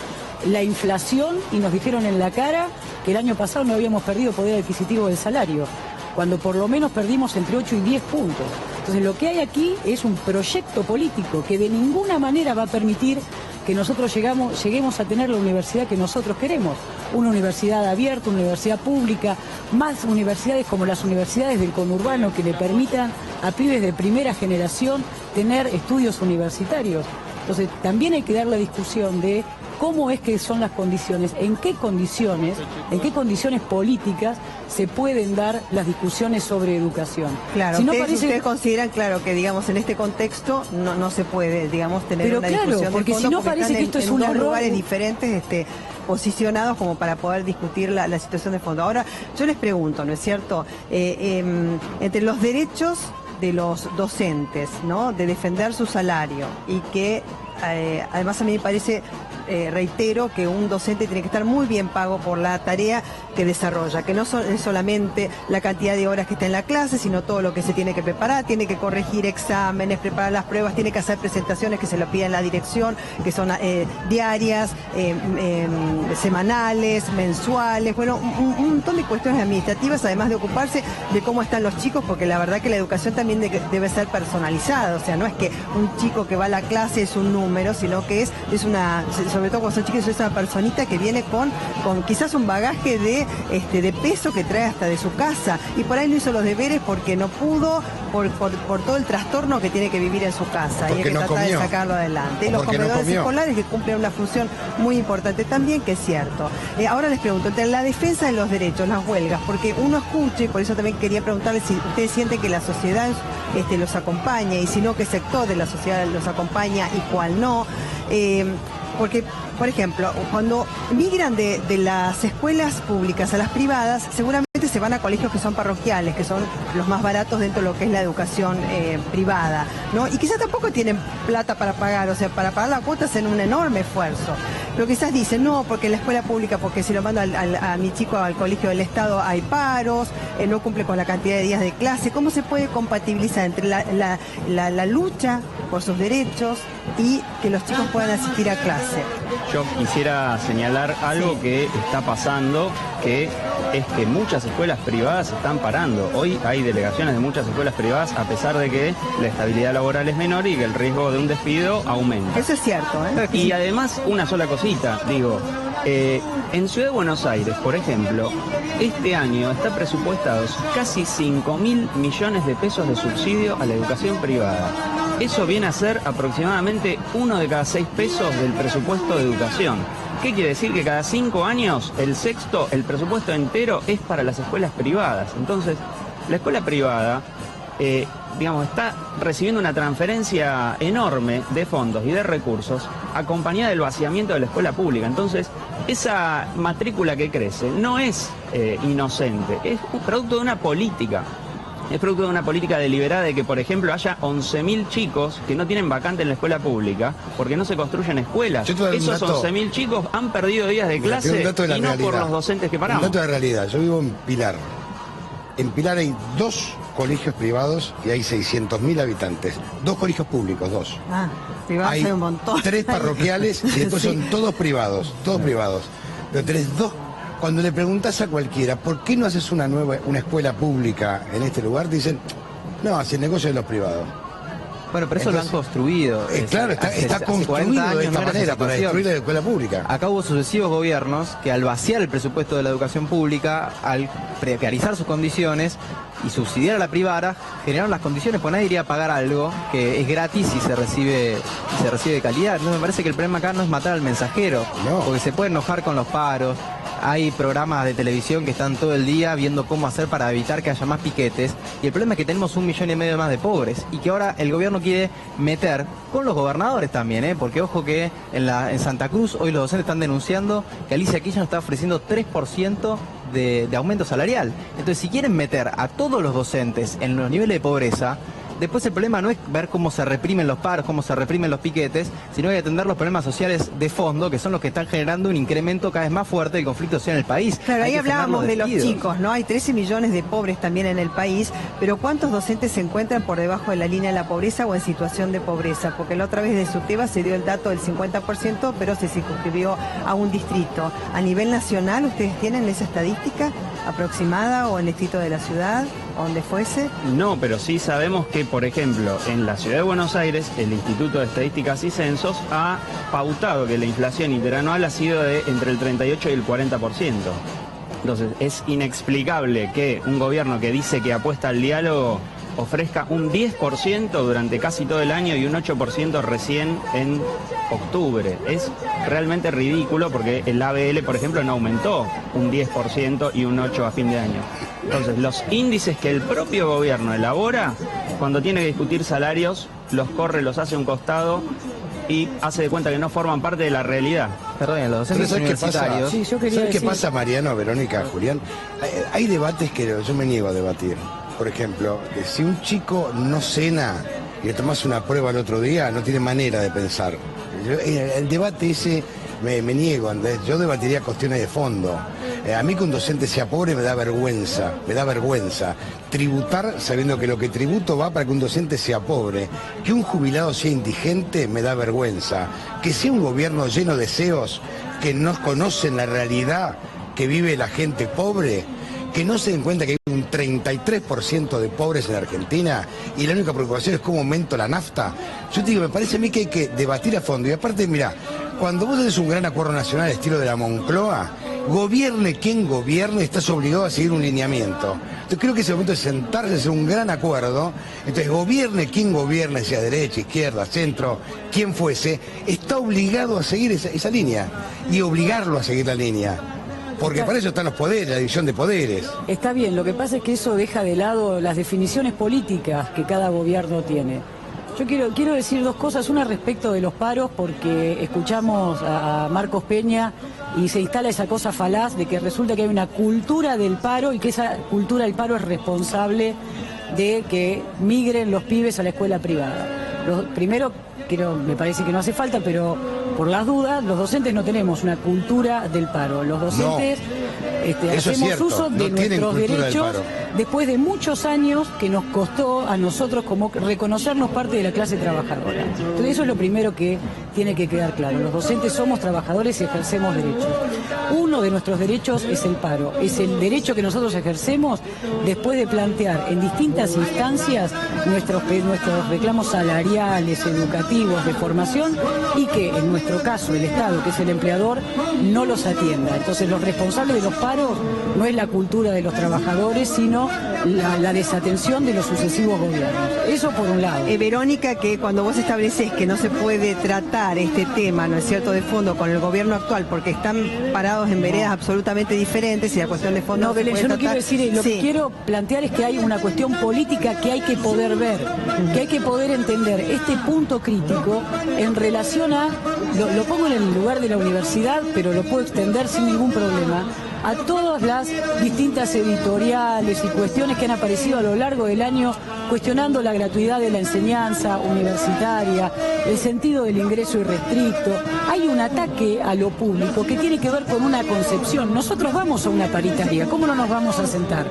la inflación y nos dijeron en la cara que el año pasado no habíamos perdido poder adquisitivo del salario, cuando por lo menos perdimos entre 8 y 10 puntos. Entonces lo que hay aquí es un proyecto político que de ninguna manera va a permitir que nosotros lleguemos a tener la universidad que nosotros queremos. Una universidad abierta, una universidad pública, más universidades como las universidades del conurbano que le permitan a pibes de primera generación tener estudios universitarios. Entonces también hay que dar la discusión de cómo es que son las condiciones, en qué condiciones políticas se pueden dar las discusiones sobre educación. Claro, si no ustedes consideran, claro, que digamos en este contexto no se puede, digamos, tener una discusión porque de fondo, si no parece que esto es un dos error, lugares diferentes, posicionados como para poder discutir la situación de fondo. Ahora, yo les pregunto, ¿no es cierto? Entre los derechos de los docentes, ¿no? De defender su salario y que además a mí me parece, reitero, que un docente tiene que estar muy bien pago por la tarea que desarrolla, que no es solamente la cantidad de horas que está en la clase, sino todo lo que se tiene que preparar, tiene que corregir exámenes, preparar las pruebas, tiene que hacer presentaciones que se lo piden la dirección, que son diarias, semanales, mensuales, bueno, un montón de cuestiones administrativas, además de ocuparse de cómo están los chicos, porque la verdad que la educación también debe ser personalizada, o sea, no es que un chico que va a la clase es un número, sino que es una, sobre todo cuando son chicos, es una personita que viene con quizás un bagaje de peso que trae hasta de su casa, y por ahí no hizo los deberes porque no pudo, por todo el trastorno que tiene que vivir en su casa, porque y hay que tratar de sacarlo adelante. Y los comedores escolares que cumplen una función muy importante también, que es cierto. Ahora les pregunto, entre la defensa de los derechos, las huelgas, porque uno escucha, y por eso también quería preguntarles si ustedes sienten que la sociedad los acompaña, y si no, qué sector de la sociedad los acompaña y cuál no. Porque, por ejemplo, cuando migran de las escuelas públicas a las privadas, seguramente se van a colegios que son parroquiales, que son los más baratos dentro de lo que es la educación privada, ¿no? Y quizás tampoco tienen plata para pagar, o sea, para pagar la cuota hacen un enorme esfuerzo. Pero quizás dicen, no, porque en la escuela pública, porque si lo mando a mi chico al colegio del Estado hay paros, no cumple con la cantidad de días de clase. ¿Cómo se puede compatibilizar entre la lucha por sus derechos y que los chicos puedan asistir a clase. Yo quisiera señalar algo que está pasando, que es que muchas escuelas privadas están parando. Hoy hay delegaciones de muchas escuelas privadas a pesar de que la estabilidad laboral es menor y que el riesgo de un despido aumenta. Eso es cierto, ¿eh? Y además, una sola cosita, digo, en Ciudad de Buenos Aires, por ejemplo, este año está presupuestados casi 5.000 millones de pesos de subsidio a la educación privada. Eso viene a ser aproximadamente 1 de cada 6 pesos del presupuesto de educación. ¿Qué quiere decir? Que cada 5 años, el presupuesto entero es para las escuelas privadas. Entonces, la escuela privada, está recibiendo una transferencia enorme de fondos y de recursos acompañada del vaciamiento de la escuela pública. Entonces, esa matrícula que crece no es inocente, es un producto de una política. Es producto de una política deliberada de que, por ejemplo, haya 11.000 chicos que no tienen vacante en la escuela pública porque no se construyen escuelas. Esos 11.000 chicos han perdido días de clase y no por los docentes que paramos. Un dato de realidad. Yo vivo en Pilar. En Pilar hay 2 colegios privados y hay 600.000 habitantes. 2 colegios públicos, 2. Privados hay un montón. 3 parroquiales y después son todos privados, Pero tenés 2. Cuando le preguntas a cualquiera, ¿por qué no haces una escuela pública en este lugar? Te dicen, no, hace el negocio de los privados. Bueno, pero eso lo han construido. Claro, está construido de esta manera para destruir la escuela pública. Acá hubo sucesivos gobiernos que al vaciar el presupuesto de la educación pública, al precarizar sus condiciones y subsidiar a la privada, generaron las condiciones, pues nadie iría a pagar algo que es gratis y se recibe de calidad. Entonces me parece que el problema acá no es matar al mensajero, porque se puede enojar con los paros. Hay programas de televisión que están todo el día viendo cómo hacer para evitar que haya más piquetes. Y el problema es que tenemos 1,5 millones más de pobres. Y que ahora el gobierno quiere meter con los gobernadores también, porque ojo que en Santa Cruz hoy los docentes están denunciando que Alicia Kirchner nos está ofreciendo 3% de aumento salarial. Entonces, si quieren meter a todos los docentes en los niveles de pobreza, después el problema no es ver cómo se reprimen los paros, cómo se reprimen los piquetes, sino hay que atender los problemas sociales de fondo, que son los que están generando un incremento cada vez más fuerte del conflicto social en el país. Claro, ahí hablábamos de los chicos, ¿no? Hay 13 millones de pobres también en el país, pero ¿cuántos docentes se encuentran por debajo de la línea de la pobreza o en situación de pobreza? Porque la otra vez de SUTEBA se dio el dato del 50%, pero se circunscribió a un distrito. A nivel nacional, ¿ustedes tienen esa estadística aproximada o en el distrito de la ciudad, o donde fuese? No, pero sí sabemos que, por ejemplo, en la Ciudad de Buenos Aires, el Instituto de Estadísticas y Censos ha pautado que la inflación interanual ha sido de entre el 38 y el 40%. Entonces, es inexplicable que un gobierno que dice que apuesta al diálogo ofrezca un 10% durante casi todo el año y un 8% recién en octubre. Es realmente ridículo porque el ABL, por ejemplo, no aumentó un 10% y un 8% a fin de año. Entonces, los índices que el propio gobierno elabora, cuando tiene que discutir salarios, los corre, los hace a un costado y hace de cuenta que no forman parte de la realidad. Perdón, los docentes universitarios. ¿Sabes qué pasa, Mariano, Verónica, Julián? Hay debates que yo me niego a debatir. Por ejemplo, si un chico no cena y le tomas una prueba el otro día, no tiene manera de pensar. El debate ese me niego, Andrés. Yo debatiría cuestiones de fondo. A mí que un docente sea pobre me da vergüenza, Tributar sabiendo que lo que tributo va para que un docente sea pobre. Que un jubilado sea indigente me da vergüenza. Que sea un gobierno lleno de CEOs que no conocen la realidad que vive la gente pobre, que no se den cuenta que hay un 33% de pobres en Argentina y la única preocupación es cómo aumento la nafta. Yo te digo, me parece a mí que hay que debatir a fondo. Y aparte, mira, cuando vos haces un gran acuerdo nacional estilo de la Moncloa, gobierne quien gobierne, estás obligado a seguir un lineamiento. Entonces creo que es el momento de sentarse, hacer un gran acuerdo. Entonces gobierne quien gobierne, sea derecha, izquierda, centro, quien fuese, está obligado a seguir esa línea y obligarlo a seguir la línea. Porque para eso están los poderes, la división de poderes. Está bien, lo que pasa es que eso deja de lado las definiciones políticas que cada gobierno tiene. Yo quiero decir dos cosas, una respecto de los paros, porque escuchamos a Marcos Peña y se instala esa cosa falaz de que resulta que hay una cultura del paro y que esa cultura del paro es responsable de que migren los pibes a la escuela privada. Primero, me parece que no hace falta, pero por las dudas, los docentes no tenemos una cultura del paro. Los docentes hacemos uso de nuestros derechos después de muchos años que nos costó a nosotros como reconocernos parte de la clase trabajadora. Entonces eso es lo primero que tiene que quedar claro. Los docentes somos trabajadores y ejercemos derechos. Uno de nuestros derechos es el paro. Es el derecho que nosotros ejercemos después de plantear en distintas instancias nuestros reclamos salariales, educativos, de formación, y que en nuestro caso el Estado, que es el empleador, no los atienda. Entonces los responsables de los paros no es la cultura de los trabajadores, sino la desatención de los sucesivos gobiernos. Eso por un lado. Verónica, que cuando vos estableces que no se puede tratar este tema, ¿no es cierto?, de fondo con el gobierno actual, porque están parados en veredas absolutamente diferentes y la cuestión de fondo no, Belén, yo no quiero decir, lo que quiero plantear es que hay una cuestión política que hay que poder ver, que hay que poder entender este punto crítico en relación a, lo pongo en el lugar de la universidad, pero lo puedo extender sin ningún problema, a todas las distintas editoriales y cuestiones que han aparecido a lo largo del año cuestionando la gratuidad de la enseñanza universitaria, el sentido del ingreso irrestricto. Hay un ataque a lo público que tiene que ver con una concepción. Nosotros vamos a una paritaria, ¿cómo no nos vamos a sentar?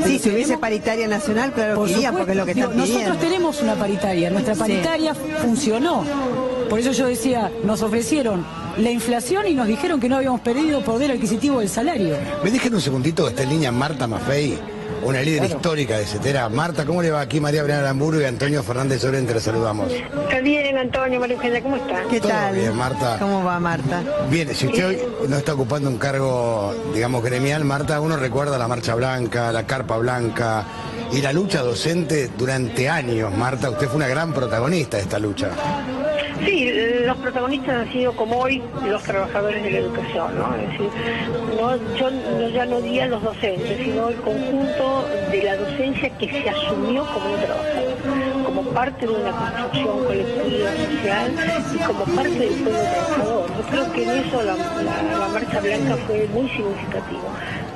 Sí, si hubiese paritaria nacional, claro que iría, porque es lo que están pidiendo. Nosotros tenemos una paritaria, nuestra paritaria funcionó. Por eso yo decía, nos ofrecieron la inflación y nos dijeron que no habíamos perdido poder adquisitivo del salario. Me dejen un segundito que está en línea Marta Maffei, una líder histórica de CETERA. Marta, ¿cómo le va? Aquí María Brena Aramburu y Antonio Fernández Llorente, le saludamos. Está bien, Antonio, María Eugenia, ¿cómo está? ¿Qué tal? Bien, Marta. ¿Cómo va, Marta? Bien, si usted hoy no está ocupando un cargo, digamos, gremial, Marta, uno recuerda la Marcha Blanca, la Carpa Blanca y la lucha docente durante años. Marta, usted fue una gran protagonista de esta lucha. Sí, los protagonistas han sido, como hoy, los trabajadores de la educación, ¿no? Es decir, yo ya no diría los docentes, sino el conjunto de la docencia que se asumió como un trabajador, como parte de una construcción colectiva social y como parte del pueblo trabajador. Yo creo que en eso la Marcha Blanca fue muy significativa.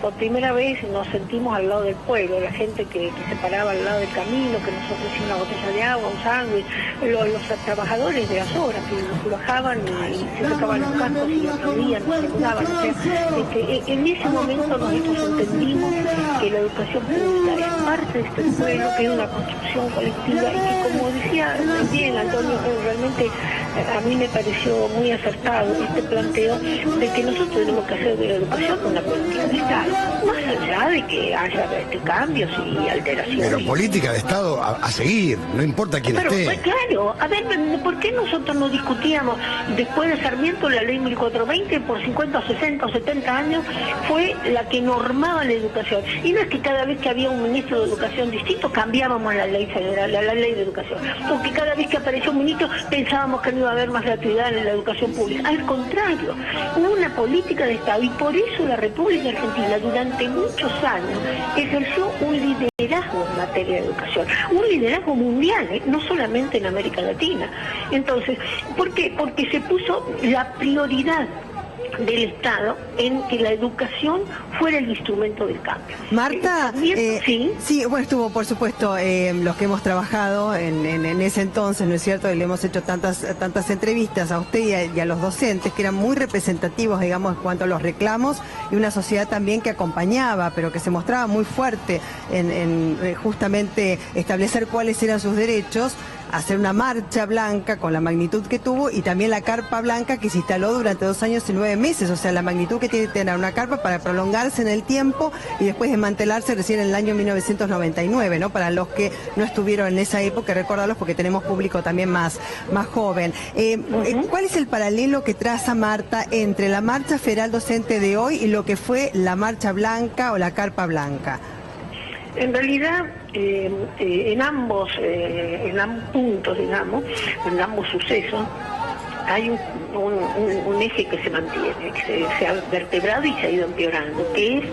Por primera vez nos sentimos al lado del pueblo, la gente que se paraba al lado del camino, que nos ofrecía una botella de agua, un sándwich, los trabajadores de las obras que bajaban y se sacaban los cascos y aplaudían, nos saludaban. O sea, en ese momento nosotros entendimos que la educación pública es parte de este pueblo, que es una construcción colectiva y que, como decía bien Antonio, realmente a mí me pareció muy acertado este planteo de que nosotros tenemos que hacer de la educación una política de Estado. Más allá de que haya cambios y alteraciones. Pero política de Estado a seguir, no importa quién esté. Pues claro, a ver, ¿por qué nosotros no discutíamos después de Sarmiento la ley 1420 por 50, 60 o 70 años? Fue la que normaba la educación. Y no es que cada vez que había un ministro de educación distinto cambiábamos la ley federal, la ley de educación. Porque cada vez que apareció un ministro pensábamos que no iba a haber más gratuidad en la educación pública. Al contrario, hubo una política de Estado y por eso la República Argentina durante muchos años ejerció un liderazgo en materia de educación, un liderazgo mundial, no solamente en América Latina. Entonces, ¿por qué? Porque se puso la prioridad del Estado en que la educación fuera el instrumento del cambio. Marta, sí, bueno, estuvo por supuesto los que hemos trabajado en ese entonces, ¿no es cierto? Y le hemos hecho tantas entrevistas a usted y a los docentes que eran muy representativos, digamos, en cuanto a los reclamos y una sociedad también que acompañaba, pero que se mostraba muy fuerte en justamente establecer cuáles eran sus derechos, hacer una marcha blanca con la magnitud que tuvo y también la carpa blanca que se instaló durante 2 años y 9 meses, o sea, la magnitud que tiene que tener una carpa para prolongarse en el tiempo y después desmantelarse recién en el año 1999, ¿no? Para los que no estuvieron en esa época, recordarlos porque tenemos público también más joven. ¿Cuál es el paralelo que traza Marta entre la marcha federal docente de hoy y lo que fue la marcha blanca o la carpa blanca? En realidad, en ambos puntos, digamos, en ambos sucesos, hay un eje que se mantiene, que se ha vertebrado y se ha ido empeorando, que es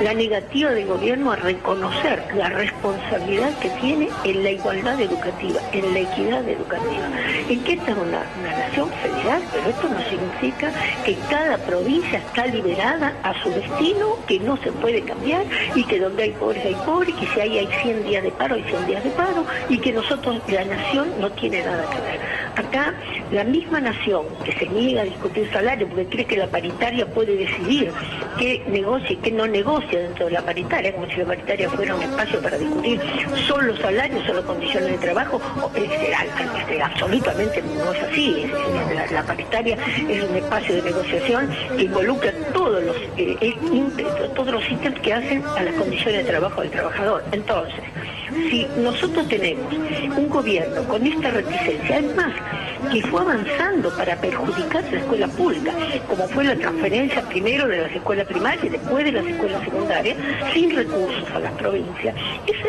la negativa del gobierno a reconocer la responsabilidad que tiene en la igualdad educativa, en la equidad educativa. en que esta es una nación federal, pero esto no significa que cada provincia está liberada a su destino, que no se puede cambiar, y que donde hay pobres, que si hay 100 días de paro, hay 100 días de paro, y que nosotros, la nación, no tiene nada que ver. Acá, la misma nación que se niega a discutir salario porque cree que la paritaria puede decidir qué negocia y qué no negocia dentro de la paritaria, como si la paritaria fuera un espacio para discutir solo salarios, solo condiciones de trabajo, absolutamente no es así. La paritaria es un espacio de negociación que involucra todos los ítems que hacen a las condiciones de trabajo del trabajador. Entonces, si nosotros tenemos un gobierno con esta reticencia, es más, que fue avanzando para perjudicar la escuela pública, como fue la transferencia primero de las escuelas primarias y después de las escuelas secundarias, sin recursos a las provincias,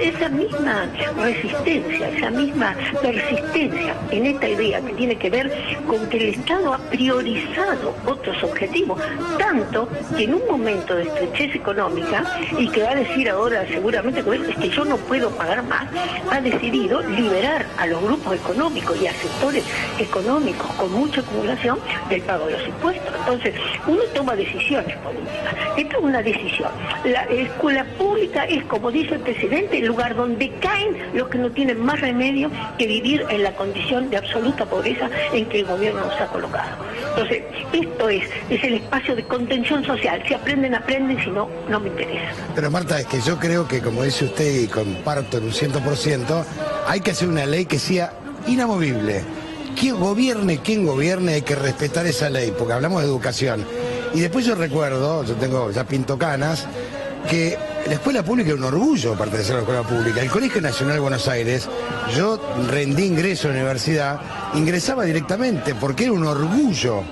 esa misma resistencia, esa misma persistencia en esta idea que tiene que ver con que el Estado ha priorizado otros objetivos, tanto que en un momento de estrechez económica, y que va a decir ahora seguramente es que yo no puedo pagar más, ha decidido liberar a los grupos económicos y a sectores económicos con mucha acumulación del pago de los impuestos. Entonces, uno toma decisiones políticas. Esta es una decisión. La escuela pública es, como dice el presidente, el lugar donde caen los que no tienen más remedio que vivir en la condición de absoluta pobreza en que el gobierno nos ha colocado. Entonces, esto es el espacio de contención social. Si aprenden, aprenden, si no, no me interesa. Pero Marta, es que yo creo que, como dice usted, y comparto en un 100%, hay que hacer una ley que sea inamovible. Quien gobierne, hay que respetar esa ley, porque hablamos de educación. Y después yo recuerdo, ya pinto canas, que la escuela pública es un orgullo pertenecer a la escuela pública. El Colegio Nacional de Buenos Aires, yo rendí ingreso a la universidad, ingresaba directamente, porque era un orgullo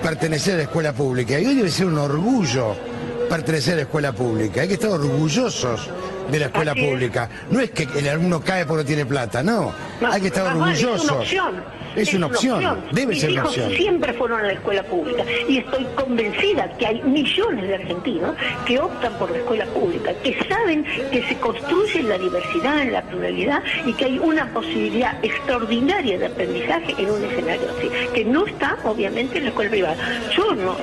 pertenecer a la escuela pública. Y hoy debe ser un orgullo pertenecer a la escuela pública. Hay que estar orgullosos de la escuela pública. No es que el alumno cae porque no tiene plata, no. Hay que estar orgullosos. Es una opción. Es una opción, debe ser una opción. Mis hijos siempre fueron a la escuela pública y estoy convencida que hay millones de argentinos que optan por la escuela pública, que saben que se construye en la diversidad, en la pluralidad, y que hay una posibilidad extraordinaria de aprendizaje en un escenario así, que no está obviamente en la escuela privada. Yo no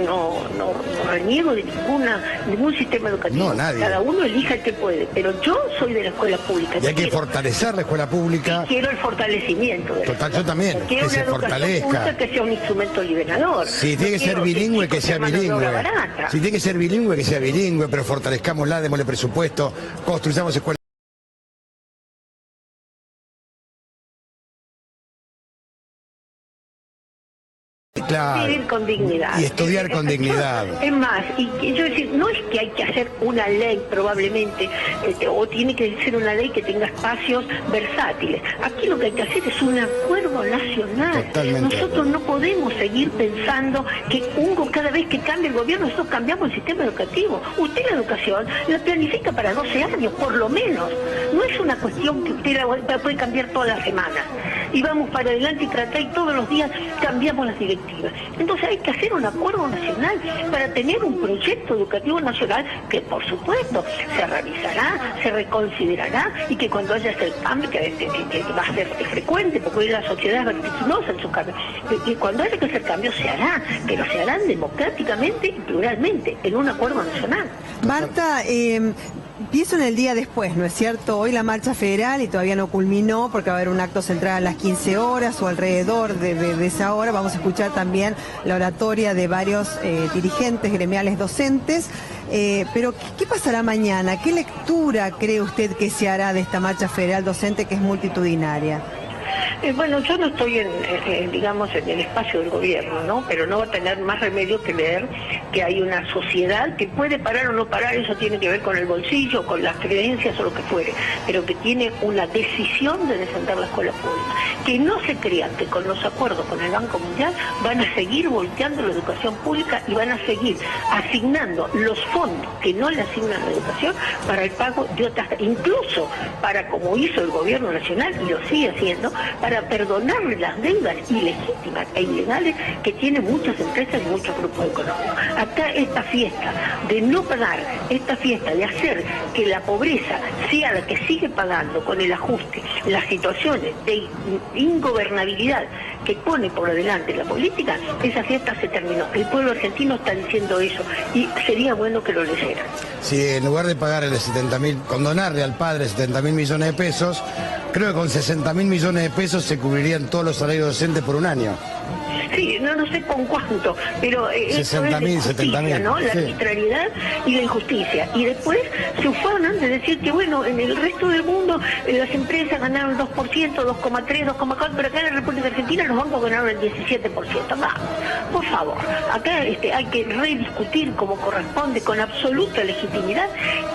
reniego de ningún sistema educativo. No, nadie. Cada uno elija el que puede, pero yo soy de la escuela pública. Y hay que fortalecer la escuela pública. Quiero el fortalecimiento de Total, yo también. Que se fortalezca. Que sea un instrumento liberador. Si tiene que ser bilingüe, que sea bilingüe. Si tiene que ser bilingüe, que sea bilingüe, pero fortalezcámosla, démosle presupuesto, construyamos escuelas. Claro. Vivir con dignidad. Y estudiar con dignidad. Es más, y yo decir, no es que hay que hacer una ley probablemente, o tiene que ser una ley que tenga espacios versátiles. Aquí lo que hay que hacer es un acuerdo nacional. Totalmente. Nosotros no podemos seguir pensando que cada vez que cambia el gobierno, nosotros cambiamos el sistema educativo. Usted la educación la planifica para 12 años, por lo menos. No es una cuestión que usted la puede cambiar todas las semanas. Y vamos para adelante y todos los días cambiamos las directivas. Entonces hay que hacer un acuerdo nacional para tener un proyecto educativo nacional que por supuesto se revisará, se reconsiderará, y que cuando haya ese cambio, que va a ser frecuente porque hoy la sociedad es vertiginosa en su cambio, y cuando haya que hacer cambios se hará, pero se harán democráticamente y pluralmente en un acuerdo nacional. Marta, empiezo en el día después, ¿no es cierto? Hoy la marcha federal y todavía no culminó porque va a haber un acto central a las 15 horas o alrededor de esa hora. Vamos a escuchar también la oratoria de varios dirigentes gremiales docentes. Pero, ¿qué pasará mañana? ¿Qué lectura cree usted que se hará de esta marcha federal docente que es multitudinaria? Bueno, yo no estoy digamos, en el espacio del gobierno, ¿no? Pero no va a tener más remedio que leer que hay una sociedad que puede parar o no parar, eso tiene que ver con el bolsillo, con las creencias o lo que fuere, pero que tiene una decisión de defender la escuela pública. Que no se crean que con los acuerdos con el Banco Mundial van a seguir volteando la educación pública y van a seguir asignando los fondos que no le asignan a la educación para el pago de otras, incluso para, como hizo el gobierno nacional y lo sigue haciendo, para perdonarle las deudas ilegítimas e ilegales que tienen muchas empresas y muchos grupos económicos. Acá esta fiesta de no pagar, esta fiesta de hacer que la pobreza sea la que sigue pagando con el ajuste, las situaciones de ingobernabilidad que pone por delante la política, esa fiesta se terminó. El pueblo argentino está diciendo eso y sería bueno que lo leyeran. Si en lugar de pagarle 70.000, condonarle al padre 70.000 millones de pesos, creo que con 60.000 millones de pesos se cubrirían todos los salarios docentes por un año. Sí, no sé con cuánto, pero eso es la 60.000, injusticia, 70.000, ¿no? La sí. arbitrariedad y la injusticia. Y después se ufanan de decir que, bueno, en el resto del mundo las empresas ganaron 2%, 2,3, 2,4, pero acá en la República Argentina los bancos ganaron el 17%. Vamos, por favor, acá hay que rediscutir como corresponde, con absoluta legitimidad,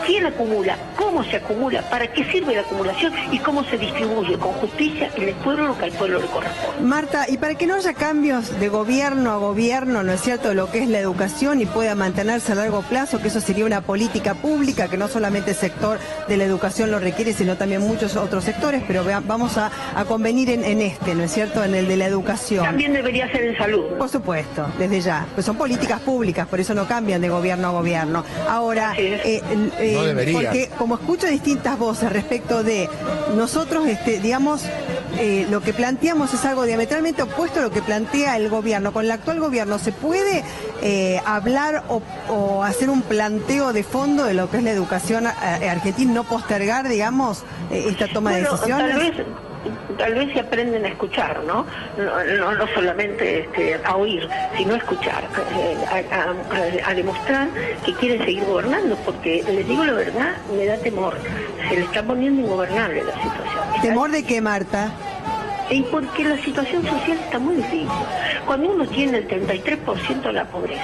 quién acumula, cómo se acumula, para qué sirve la acumulación y cómo se distribuye con justicia en el pueblo lo que al pueblo le corresponde. Marta, y para que no haya cambios de gobierno a gobierno, ¿no es cierto?, lo que es la educación y pueda mantenerse a largo plazo, que eso sería una política pública, que no solamente el sector de la educación lo requiere, sino también muchos otros sectores, pero vamos a convenir en este, ¿no es cierto?, en el de la educación. También debería ser en salud. Por supuesto, desde ya. Pues son políticas públicas, por eso no cambian de gobierno a gobierno. Ahora, No debería. porque como escucho distintas voces respecto de nosotros, digamos, lo que planteamos es algo diametralmente opuesto a lo que plantea el gobierno. Con el actual gobierno, ¿se puede hablar o hacer un planteo de fondo de lo que es la educación argentina, no postergar, digamos, esta toma de decisiones? Tal vez se aprenden a escuchar, ¿no? No solamente a oír, sino a escuchar, a demostrar que quieren seguir gobernando, porque les digo la verdad, me da temor. Se le está poniendo ingobernable la situación. ¿Temor de qué, Marta? Y porque la situación social está muy difícil. Cuando uno tiene el 33% de la pobreza,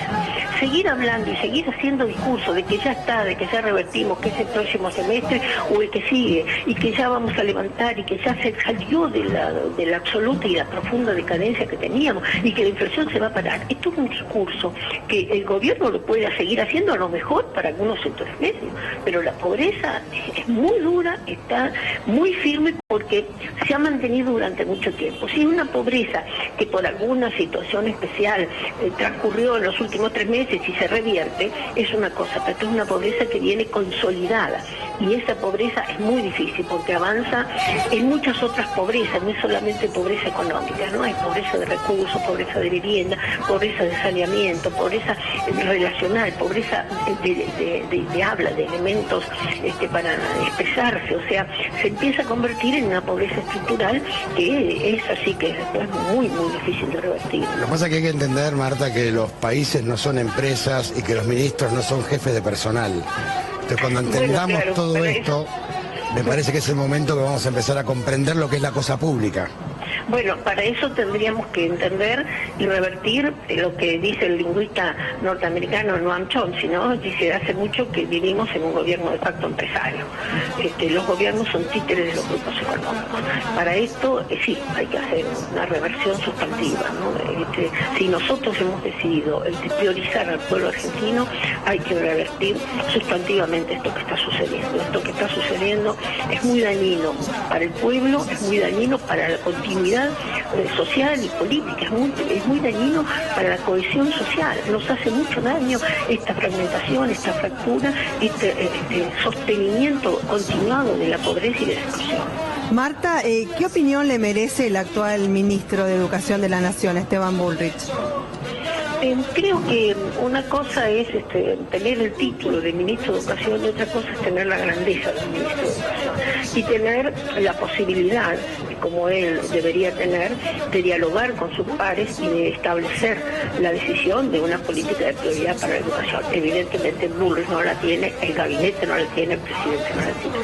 seguir hablando y seguir haciendo discursos de que ya está, de que ya revertimos, que es el próximo semestre o el que sigue, y que ya vamos a levantar y que ya se salió de la absoluta y la profunda decadencia que teníamos y que la inflación se va a parar. Esto es un discurso que el gobierno lo puede seguir haciendo a lo mejor para algunos sectores medios, pero la pobreza es muy dura, está muy firme porque se ha mantenido durante mucho tiempo. Si una pobreza que por alguna situación especial transcurrió en los últimos 3 meses y se revierte, es una cosa, pero es una pobreza que viene consolidada. Y esa pobreza es muy difícil porque avanza en muchas otras pobrezas, no es solamente pobreza económica, ¿no? Hay pobreza de recursos, pobreza de vivienda, pobreza de saneamiento, pobreza relacional, pobreza de habla, de elementos para expresarse. O sea, se empieza a convertir en una pobreza estructural que es así que es después muy, muy difícil de revertir. Lo que pasa es que hay que entender, Marta, que los países no son empresas y que los ministros no son jefes de personal. Entonces, cuando entendamos todo esto, me parece que es el momento que vamos a empezar a comprender lo que es la cosa pública. Bueno, para eso tendríamos que entender y revertir lo que dice el lingüista norteamericano Noam Chomsky, ¿no? Dice, hace mucho que vivimos en un gobierno de facto empresario. Los gobiernos son títeres de los grupos económicos. Para esto, sí, hay que hacer una reversión sustantiva, ¿no? Si nosotros hemos decidido priorizar al pueblo argentino, hay que revertir sustantivamente esto que está sucediendo. Esto que está sucediendo es muy dañino para el pueblo, es muy dañino para la continuidad social y política, es muy dañino para la cohesión social. Nos hace mucho daño esta fragmentación, esta fractura, este sostenimiento continuado de la pobreza y de la exclusión. Marta, ¿qué opinión le merece el actual ministro de Educación de la Nación, Esteban Bullrich? Creo que una cosa es tener el título de ministro de Educación y otra cosa es tener la grandeza del ministro de Educación y tener la posibilidad, como él debería tener, de dialogar con sus pares y de establecer la decisión de una política de prioridad para la educación. Evidentemente Bullrich no la tiene, el gabinete no la tiene, el presidente no la tiene.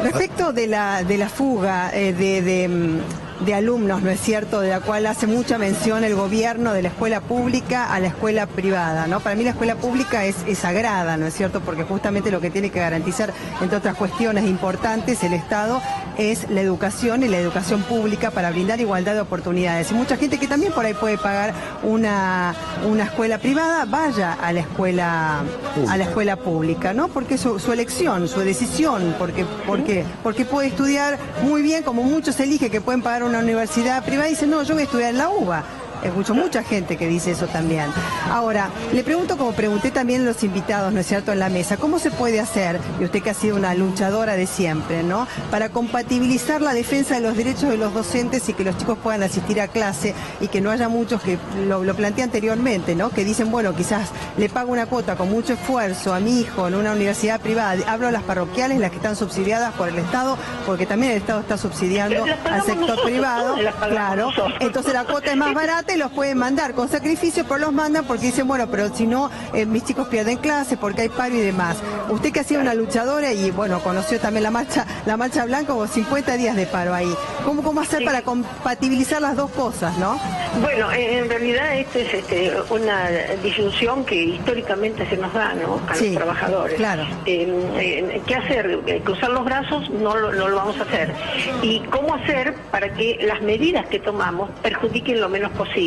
Respecto de la fuga de alumnos, ¿no es cierto?, de la cual hace mucha mención el gobierno, de la escuela pública a la escuela privada, ¿no? Para mí la escuela pública es sagrada, ¿no es cierto?, porque justamente lo que tiene que garantizar, entre otras cuestiones importantes, el Estado es la educación y la educación pública para brindar igualdad de oportunidades. Y mucha gente que también por ahí puede pagar una escuela privada, vaya a la escuela pública, ¿no? Porque es su elección, su decisión, porque puede estudiar muy bien, como muchos eligen que pueden pagar una universidad privada y dicen, no, yo voy a estudiar en la UBA. Escucho mucha gente que dice eso también. Ahora, le pregunto, como pregunté también a los invitados, ¿no es cierto?, en la mesa, ¿cómo se puede hacer, y usted que ha sido una luchadora de siempre, ¿no?, para compatibilizar la defensa de los derechos de los docentes y que los chicos puedan asistir a clase y que no haya muchos que lo planteé anteriormente, ¿no?, que dicen, bueno, quizás le pago una cuota con mucho esfuerzo a mi hijo en una universidad privada, hablo de las parroquiales, las que están subsidiadas por el Estado, porque también el Estado está subsidiando al sector privado, claro, entonces la cuota es más barata y los pueden mandar con sacrificio, pero los mandan porque dicen, bueno, pero si no, mis chicos pierden clase porque hay paro y demás. Usted que ha sido una luchadora y, bueno, conoció también la marcha blanca, como 50 días de paro ahí. ¿Cómo hacer para compatibilizar las dos cosas, no? Bueno, en realidad esto es una disyunción que históricamente se nos da, ¿no?, a los trabajadores. Claro. ¿Qué hacer? ¿Cruzar los brazos? No lo vamos a hacer. ¿Y cómo hacer para que las medidas que tomamos perjudiquen lo menos posible?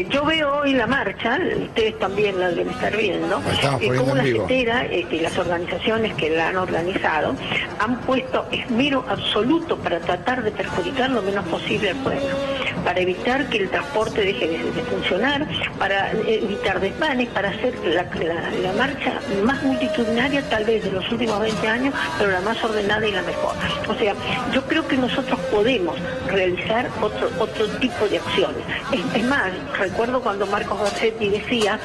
Yo veo hoy la marcha, ustedes también la deben estar viendo, cómo la CETERA y las organizaciones que la han organizado han puesto esmero absoluto para tratar de perjudicar lo menos posible al pueblo, para evitar que el transporte deje de funcionar, para evitar desmanes, para hacer la marcha más multitudinaria tal vez de los últimos 20 años, pero la más ordenada y la mejor. O sea, yo creo que nosotros podemos realizar otro tipo de acciones. Es más, recuerdo cuando Marcos Garcetti decía,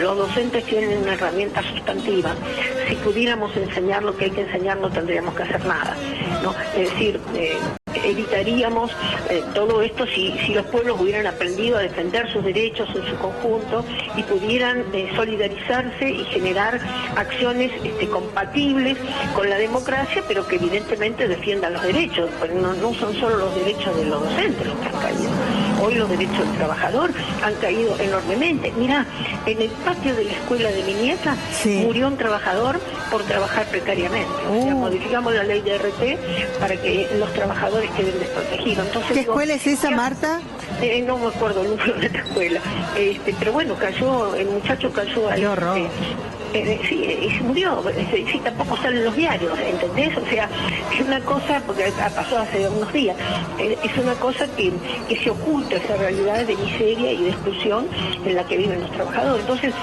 los docentes tienen una herramienta sustantiva. Si pudiéramos enseñar lo que hay que enseñar, no tendríamos que hacer nada, ¿no? Es decir, evitaríamos todo esto si los pueblos hubieran aprendido a defender sus derechos en su conjunto y pudieran solidarizarse y generar acciones compatibles con la democracia, pero que evidentemente defiendan los derechos, porque no son solo los derechos de los docentes los que han caído. Hoy los derechos del trabajador han caído enormemente. Mirá, en el patio de la escuela de mi nieta murió un trabajador por trabajar precariamente. O sea, modificamos la ley de RT para que los trabajadores queden desprotegidos. Entonces, ¿qué escuela es esa, Marta? No me acuerdo el número de la escuela. Pero bueno, el muchacho cayó ahí. Qué horror. Sí, y se murió, sí, tampoco salen los diarios, ¿entendés? O sea, es una cosa, porque pasó hace unos días, es una cosa que se oculta, esa realidad de miseria y de exclusión en la que viven los trabajadores. Entonces,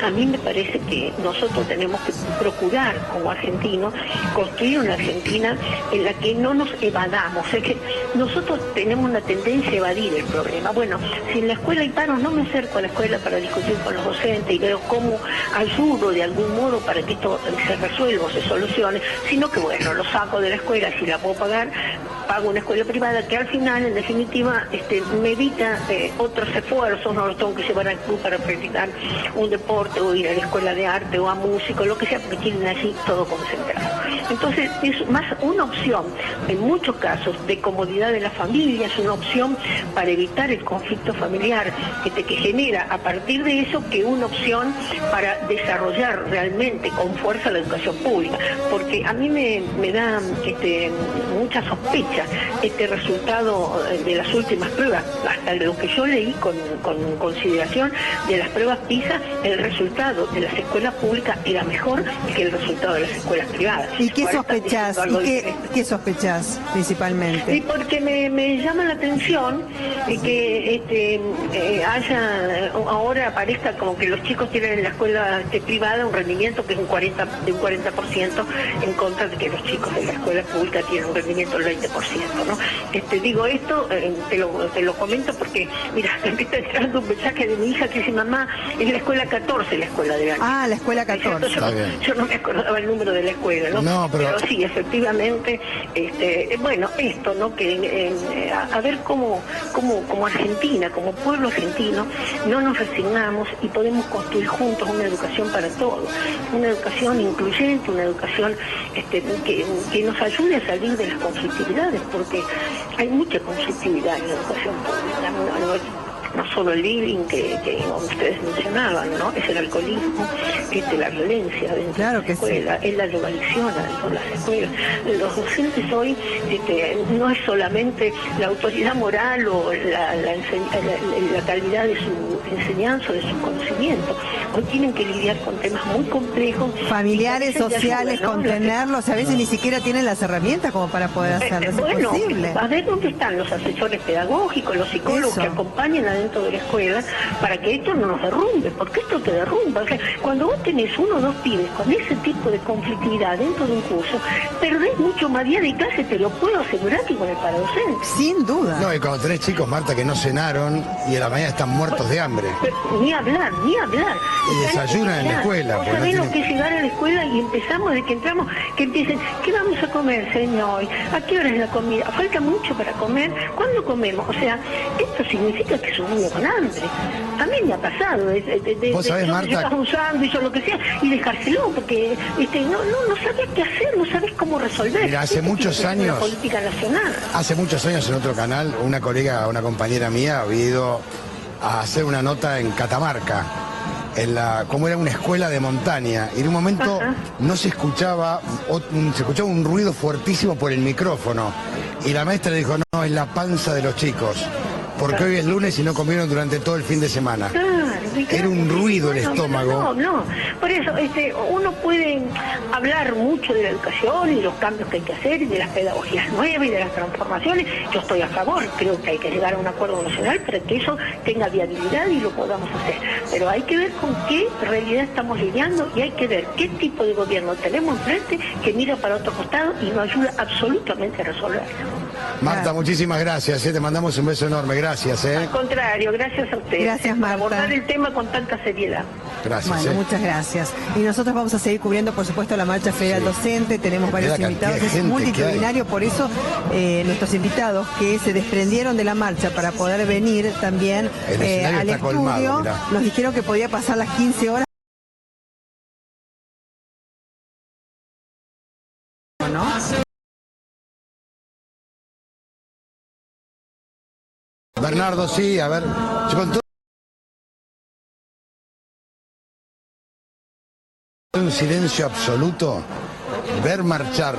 a mí me parece que nosotros tenemos que procurar, como argentinos, construir una Argentina en la que no nos evadamos. Es que nosotros tenemos una tendencia a evadir el problema. Bueno, si en la escuela hay paro, no me acerco a la escuela para discutir con los docentes y veo cómo ayudo de algún modo para que esto se resuelva o se solucione, sino que, bueno, lo saco de la escuela, si la puedo pagar, pago una escuela privada que al final, en definitiva, me evita otros esfuerzos, no los tengo que llevar al club para practicar un deporte o ir a la escuela de arte o a músico, lo que sea, porque tienen allí todo concentrado. Entonces, es más una opción, en muchos casos, de comodidad de la familia, es una opción para evitar el conflicto familiar que genera a partir de eso, que una opción para desarrollar realmente con fuerza la educación pública. Porque a mí me da mucha sospecha este resultado de las últimas pruebas, hasta lo que yo leí con consideración de las pruebas PISA, el resultado de las escuelas públicas era mejor que el resultado de las escuelas privadas. ¿Y qué sospechás? ¿Qué sospechás principalmente? Sí, porque me llama la atención que ahora aparezca como que los chicos tienen en la escuela privada un rendimiento que es de un 40% en contra de que los chicos de la escuela pública tienen un rendimiento del 20%, ¿no? Digo esto, te lo comento porque, mira, me está llegando un mensaje de mi hija que dice, mamá, es la escuela 14, la escuela de año. Ah, la escuela 14. Yo no me acordaba el número de la escuela, ¿no? No, pero sí, efectivamente, bueno, esto, ¿no? Que a ver cómo Argentina, como pueblo argentino, no nos resignamos y podemos construir juntos una educación para todos, una educación incluyente, una educación que nos ayude a salir de las conflictividades, porque hay mucha conflictividad en la educación pública. No solo el living que ustedes mencionaban, ¿no? Es el alcoholismo, la violencia dentro de la escuela, es la drogadicción dentro de las escuelas. Los docentes hoy no es solamente la autoridad moral o la calidad de su enseñanza, de su conocimiento. Hoy tienen que lidiar con temas muy complejos. Familiares, sociales, ¿no? Contenerlos, a veces ni siquiera tienen las herramientas como para poder hacerlo. Bueno, a ver dónde están los asesores pedagógicos, los psicólogos que acompañan adentro de la escuela para que esto no nos derrumbe, porque esto te derrumba. O sea, cuando vos tenés 1 o 2 pibes con ese tipo de conflictividad dentro de un curso, perdés mucho más día de clase, te lo puedo asegurar, que con el paradocente. Sin duda. No, y cuando tenés chicos, Marta, que no cenaron y a la mañana están muertos de hambre. Ni hablar, ni hablar. Y desayunan en la escuela. Vos porque no sabés lo tienen- que es llegar a la escuela y empezamos desde que entramos, que empiecen, ¿qué vamos a comer, señor? ¿A qué hora es la comida? ¿Falta mucho para comer? ¿Cuándo comemos? O sea, esto significa que es un niño con hambre. A mí me ha pasado Vos sabés, yo Marta, llevas un sándwich o lo que sea y dejárselo, porque no sabés qué hacer, no sabés cómo resolver. Mira, hace Esto muchos tiene que ser años- una política nacional. Hace muchos años en otro canal, una colega, una compañera mía había ido a hacer una nota en Catamarca, como era una escuela de montaña, y en un momento no se escuchaba, se escuchaba un ruido fuertísimo por el micrófono, y la maestra dijo, no, es la panza de los chicos, porque hoy es lunes y no comieron durante todo el fin de semana. Era un ruido el estómago. No, por eso uno puede hablar mucho de la educación y los cambios que hay que hacer y de las pedagogías nuevas y de las transformaciones. Yo estoy a favor, creo que hay que llegar a un acuerdo nacional para que eso tenga viabilidad y lo podamos hacer. Pero hay que ver con qué realidad estamos lidiando y hay que ver qué tipo de gobierno tenemos enfrente que mira para otro costado y nos ayuda absolutamente a resolverlo. Marta, muchísimas gracias, te mandamos un beso enorme, gracias. Al contrario, gracias a ustedes. Gracias, por Marta. abordar el tema con tanta seriedad. Gracias. Bueno, muchas gracias. Y nosotros vamos a seguir cubriendo, por supuesto, la marcha federal docente. Tenemos varios Mira la cantidad invitados, de es gente multitudinario, por eso nuestros invitados que se desprendieron de la marcha para poder venir también El escenario al está estudio, colmado, mirá. nos dijeron que podía pasar las 15 horas. ¿No? Bernardo, sí, a ver, yo con todo un silencio absoluto, ver marchar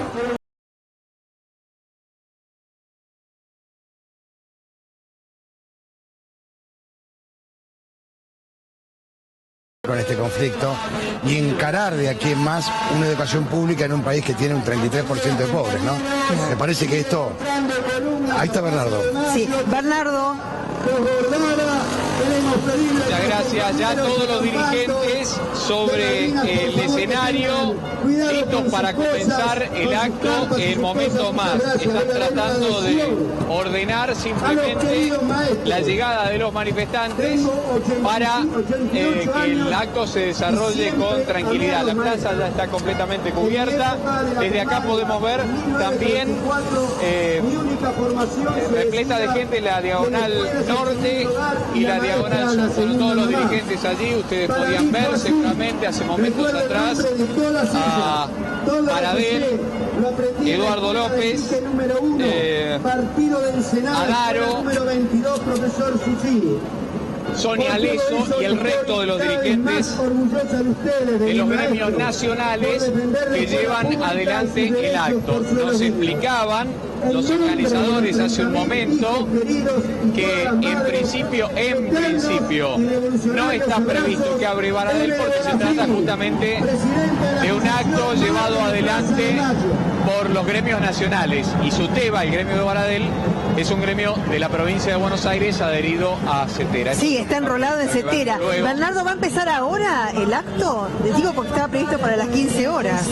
con este conflicto y encarar de aquí en más una educación pública en un país que tiene un 33% de pobres, ¿no? Me parece que esto... Ahí está Bernardo. Sí, Bernardo. Muchas gracias. Ya todos los dirigentes sobre el escenario, listos para comenzar el acto en momentos más. Están tratando de ordenar simplemente la llegada de los manifestantes para que el acto se desarrolle con tranquilidad. La plaza ya está completamente cubierta. Desde acá podemos ver también repleta de gente la diagonal norte y la diagonal sur, con todos los dirigentes allí. Ustedes podían ver seguramente hace momentos atrás a Maradel, Eduardo López, Adaro, Sonia Leso y el resto de los dirigentes de los gremios nacionales que llevan adelante el acto. Nos explicaban los organizadores hace un momento que en principio no está previsto que abre Baradel porque se trata justamente de un acto llevado adelante por los gremios nacionales y SUTEBA, el gremio de Baradel, es un gremio de la provincia de Buenos Aires adherido a CETERA. Sí, está enrolado en CETERA. Luego. Bernardo, ¿va a empezar ahora el acto? Les digo porque estaba previsto para las 15 horas.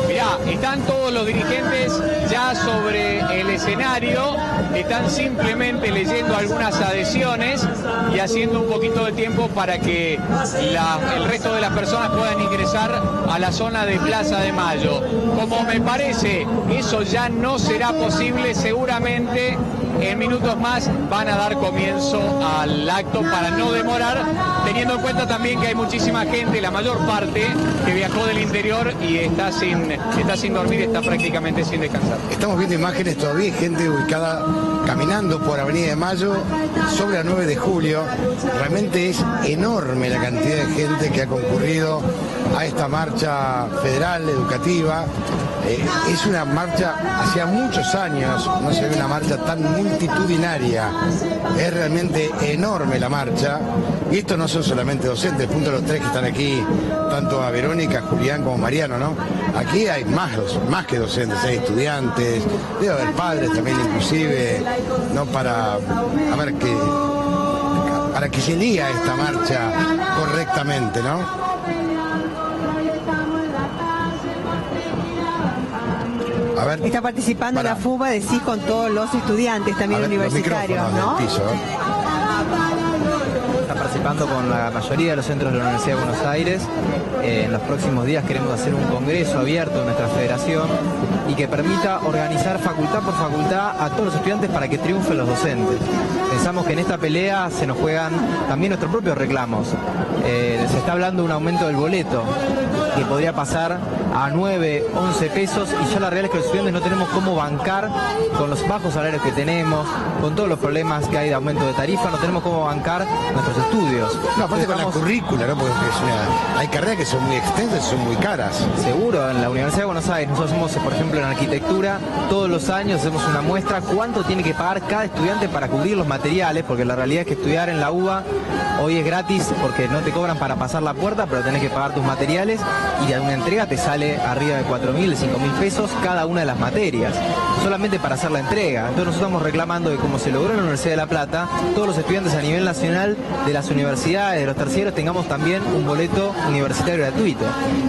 Mirá, están todos los dirigentes ya sobre el escenario, están simplemente leyendo algunas adhesiones y haciendo un poquito de tiempo para que el resto de las personas puedan ingresar a la zona de Plaza de Mayo. Como me parece, eso ya no será posible, seguramente en minutos más van a dar comienzo al acto para no demorar, teniendo en cuenta también que hay muchísima gente, la mayor parte, que viajó del interior y está sin dormir, está prácticamente sin descansar. Estamos viendo imágenes, todavía hay gente ubicada caminando por Avenida de Mayo sobre la 9 de julio. Realmente es enorme la cantidad de gente que ha concurrido a esta marcha federal educativa. Es una marcha, hacía muchos años no se ve una marcha tan multitudinaria. Es realmente enorme la marcha. Y estos no son solamente docentes, punto a los tres que están aquí, tanto a Verónica, Julián como Mariano, ¿no? Aquí hay más que docentes, hay estudiantes, debe haber padres también inclusive, ¿no? Para que se elija esta marcha correctamente, ¿no? A ver, está participando en la fuga de sí con todos los estudiantes también universitarios, ¿no? Está participando con la mayoría de los centros de la Universidad de Buenos Aires. En los próximos días queremos hacer un congreso abierto en nuestra federación y que permita organizar facultad por facultad a todos los estudiantes para que triunfen los docentes. Pensamos que en esta pelea se nos juegan también nuestros propios reclamos. Se está hablando de un aumento del boleto que podría pasar a 9, 11 pesos y ya la realidad es que los estudiantes no tenemos cómo bancar con los bajos salarios que tenemos, con todos los problemas que hay de aumento de tarifa, no tenemos cómo bancar nuestros estudios. No, aparte con la currícula, ¿no? Porque hay carreras que son muy extensas y son muy caras. Seguro, en la Universidad de Buenos Aires nosotros hacemos, por ejemplo, en arquitectura, todos los años hacemos una muestra cuánto tiene que pagar cada estudiante para cubrir los materiales, porque la realidad es que estudiar en la UBA hoy es gratis porque no te cobran para pasar la puerta, pero tenés que pagar tus materiales y una entrega te sale arriba de 4.000, 5.000 pesos cada una de las materias, solamente para hacer la entrega. Entonces nosotros estamos reclamando que como se logró en la Universidad de La Plata, todos los estudiantes a nivel nacional de las universidades, de los terciarios, tengamos también un boleto universitario gratuito.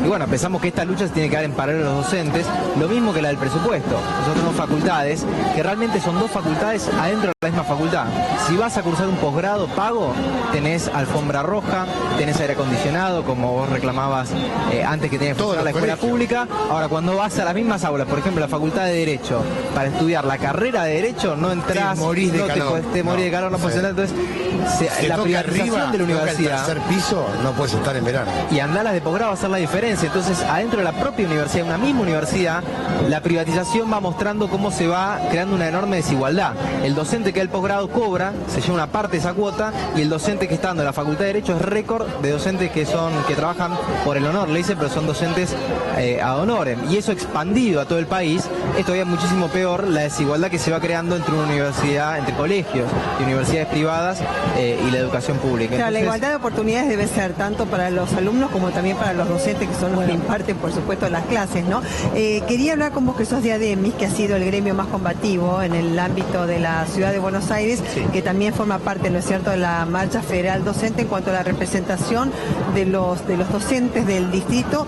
Y bueno, pensamos que esta lucha se tiene que dar en paralelo a los docentes, lo mismo que la del presupuesto. Nosotros tenemos facultades que realmente son dos facultades adentro de la misma facultad. Si vas a cursar un posgrado pago, tenés alfombra roja, tenés aire acondicionado, como vos reclamabas antes que tenías que cursar la escuela pública. Ahora, cuando vas a las mismas aulas, por ejemplo, la Facultad de Derecho, para estudiar la carrera de Derecho, no entras, te morís de calor. Te morís de calor, no puedes entrar. Entonces, la privatización de la universidad. El tercer piso no puedes estar en verano. Y andar las de posgrado va a hacer la diferencia. Entonces, adentro de la propia universidad, una misma universidad, la privatización va mostrando cómo se va creando una enorme desigualdad. El docente que da el posgrado cobra, se lleva una parte de esa cuota, y el docente que está dando en la Facultad de Derecho es récord de docentes que trabajan por el honor, le dicen, pero son docentes ad honorem. Y eso expandido a todo el país, es todavía muchísimo peor la desigualdad que se va creando entre una universidad, entre colegios y universidades privadas y la educación pública. Claro, la igualdad de oportunidades debe ser tanto para los alumnos como también para los docentes, que son los que imparten, por supuesto, las clases, ¿no? Quería hablar con vos, que sos de ADEMIS, que ha sido el gremio más combativo en el ámbito de la ciudad de Buenos Aires, sí, que también forma parte, ¿no es cierto?, de la marcha federal docente en cuanto a la representación de los docentes del distrito.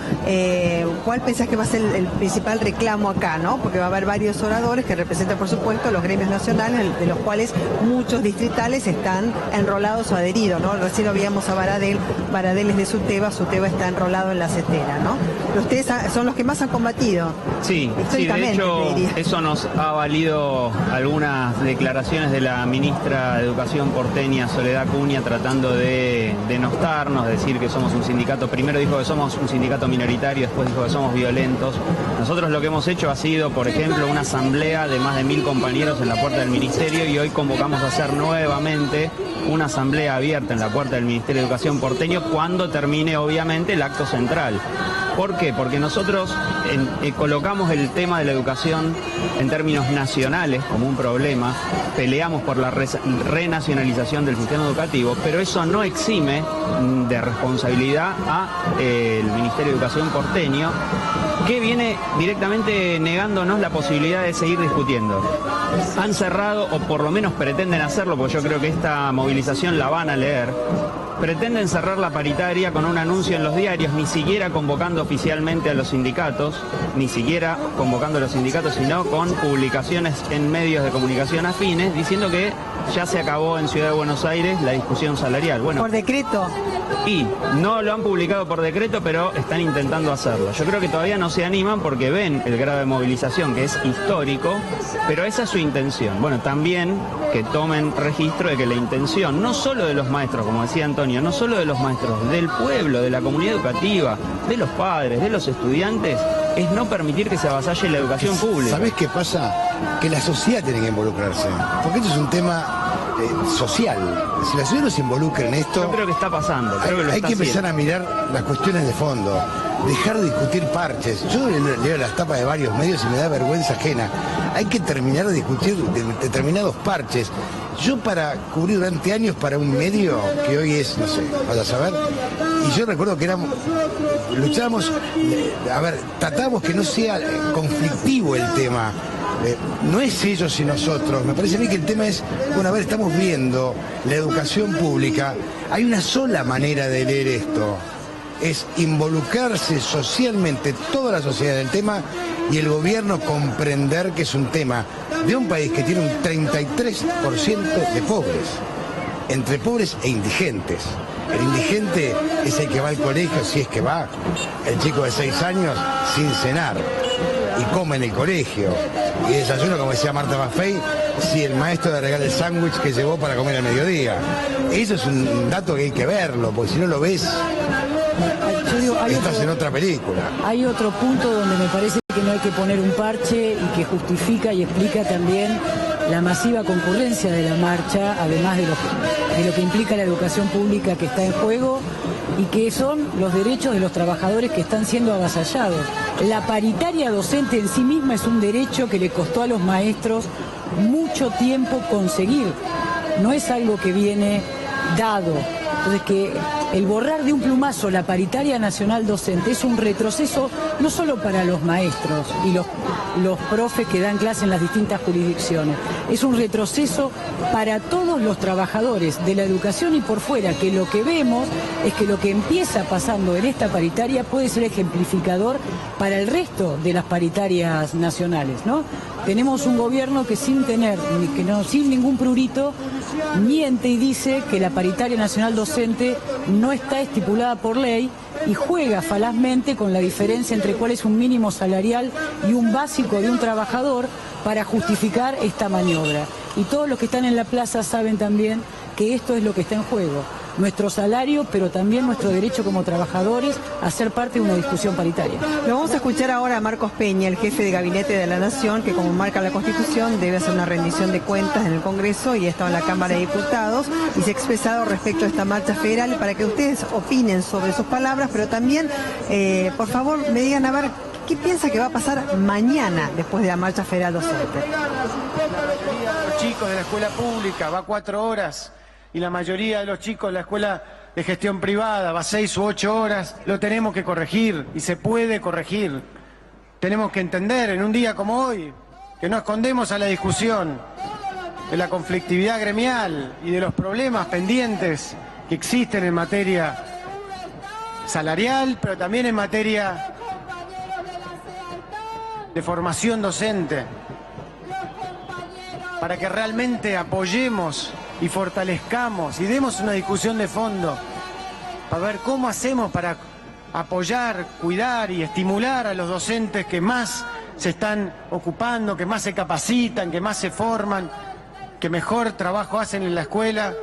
¿Cuál pensás que va a ser el principal reclamo acá, ¿no? Porque va a haber varios oradores que representan, por supuesto, los gremios nacionales, de los cuales muchos distritales están enrolados o adheridos, ¿no? Recién lo veíamos a Baradel es de Suteba está enrolado en la CETERA, ¿no? Pero ustedes son los que más han combatido. Sí, de hecho, eso nos ha valido algunas declaraciones de la ministra de Educación porteña, Soledad Cunha, tratando de denostarnos, decir que somos un sindicato. Primero dijo que somos un sindicato minoritario, después dijo que somos violentos. Nosotros lo que hemos hecho ha sido, por ejemplo, una asamblea de más de 1000 compañeros en la puerta del ministerio, y hoy convocamos a hacer nuevamente una asamblea abierta en la puerta del Ministerio de Educación porteño cuando termine, obviamente, el acto central. ¿Por qué? Porque nosotros colocamos el tema de la educación en términos nacionales como un problema, peleamos por la renacionalización del sistema educativo, pero eso no exime de responsabilidad al Ministerio de Educación porteño, que viene directamente negándonos la posibilidad de seguir discutiendo. Han cerrado, o por lo menos pretenden hacerlo, porque yo creo que esta movilización la van a leer, pretenden cerrar la paritaria con un anuncio en los diarios, ni siquiera convocando oficialmente a los sindicatos, sino con publicaciones en medios de comunicación afines, diciendo que ya se acabó en Ciudad de Buenos Aires la discusión salarial. Bueno, ¿por decreto? Y no lo han publicado por decreto, pero están intentando hacerlo. Yo creo que todavía no se animan porque ven el grado de movilización, que es histórico, pero esa es su intención. Bueno, también que tomen registro de que la intención, no solo de los maestros, como decía Antonio, no solo de los maestros, del pueblo, de la comunidad educativa, de los padres, de los estudiantes, es no permitir que se avasalle la educación pública. ¿Sabés qué pasa? Que la sociedad tiene que involucrarse, porque esto es un tema social. Si la sociedad no se involucra en esto... Yo creo que está pasando. Hay que empezar a mirar las cuestiones de fondo. Dejar de discutir parches. Yo leo las tapas de varios medios y me da vergüenza ajena. Hay que terminar de discutir determinados parches. Yo para cubrir durante años para un medio, que hoy es, no sé, vaya a saber, y yo recuerdo que luchábamos, tratábamos que no sea conflictivo el tema. No es ellos y nosotros. Me parece a mí que el tema es, bueno, a ver, estamos viendo la educación pública. Hay una sola manera de leer esto. Es involucrarse socialmente toda la sociedad en el tema y el gobierno comprender que es un tema de un país que tiene un 33% de pobres, entre pobres e indigentes. El indigente es el que va al colegio, si es que va, el chico de 6 años sin cenar y come en el colegio y desayuno, como decía Marta Maffei, si el maestro le regala el sándwich que llevó para comer al mediodía. Eso es un dato que hay que verlo, porque si no lo ves, estás en otra película. Hay otro punto donde me parece que no hay que poner un parche y que justifica y explica también la masiva concurrencia de la marcha, además de lo que implica la educación pública que está en juego y que son los derechos de los trabajadores que están siendo avasallados. La paritaria docente en sí misma es un derecho que le costó a los maestros mucho tiempo conseguir. No es algo que viene dado. Entonces, que el borrar de un plumazo la paritaria nacional docente es un retroceso no solo para los maestros y los profes que dan clase en las distintas jurisdicciones, es un retroceso para todos los trabajadores de la educación y por fuera, que lo que vemos es que lo que empieza pasando en esta paritaria puede ser ejemplificador para el resto de las paritarias nacionales, ¿no? Tenemos un gobierno que sin ningún prurito miente y dice que la paritaria nacional docente no está estipulada por ley y juega falazmente con la diferencia entre cuál es un mínimo salarial y un básico de un trabajador para justificar esta maniobra. Y todos los que están en la plaza saben también que esto es lo que está en juego. Nuestro salario, pero también nuestro derecho como trabajadores a ser parte de una discusión paritaria. Lo vamos a escuchar ahora a Marcos Peña, el jefe de gabinete de la Nación, que como marca la Constitución debe hacer una rendición de cuentas en el Congreso y está en la Cámara de Diputados y se ha expresado respecto a esta marcha federal para que ustedes opinen sobre sus palabras, pero también, por favor, me digan a ver qué piensa que va a pasar mañana después de la marcha federal docente. La mayoría de los chicos de la escuela pública va 4 horas. Y la mayoría de los chicos de la escuela de gestión privada va 6 u 8 horas, lo tenemos que corregir y se puede corregir. Tenemos que entender en un día como hoy que no escondemos a la discusión de la conflictividad gremial y de los problemas pendientes que existen en materia salarial, pero también en materia de formación docente, para que realmente apoyemos y fortalezcamos y demos una discusión de fondo para ver cómo hacemos para apoyar, cuidar y estimular a los docentes que más se están ocupando, que más se capacitan, que más se forman, que mejor trabajo hacen en la escuela.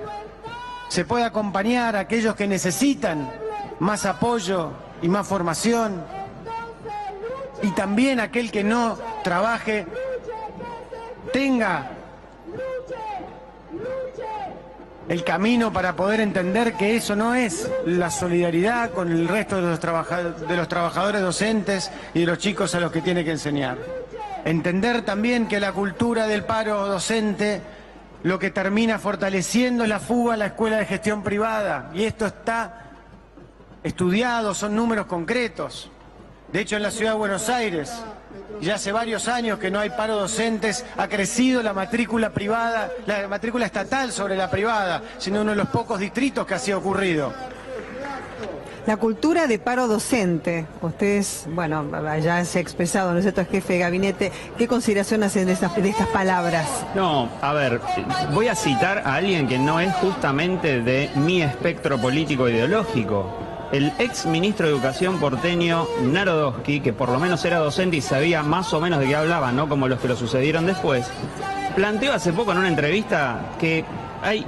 Se puede acompañar a aquellos que necesitan más apoyo y más formación, y también aquel que no trabaje tenga el camino para poder entender que eso no es la solidaridad con el resto de los trabajadores docentes y de los chicos a los que tiene que enseñar. Entender también que la cultura del paro docente lo que termina fortaleciendo es la fuga a la escuela de gestión privada, y esto está estudiado, son números concretos. De hecho, en la ciudad de Buenos Aires, ya hace varios años que no hay paro docentes, ha crecido la matrícula privada, la matrícula estatal sobre la privada, siendo uno de los pocos distritos que así ha ocurrido. La cultura de paro docente, ustedes, bueno, ya se ha expresado, ¿no es cierto?, jefe de gabinete, ¿qué consideración hacen de estas palabras? No, a ver, voy a citar a alguien que no es justamente de mi espectro político ideológico. El ex ministro de Educación porteño, Narodowski, que por lo menos era docente y sabía más o menos de qué hablaba, no como los que lo sucedieron después, planteó hace poco en una entrevista que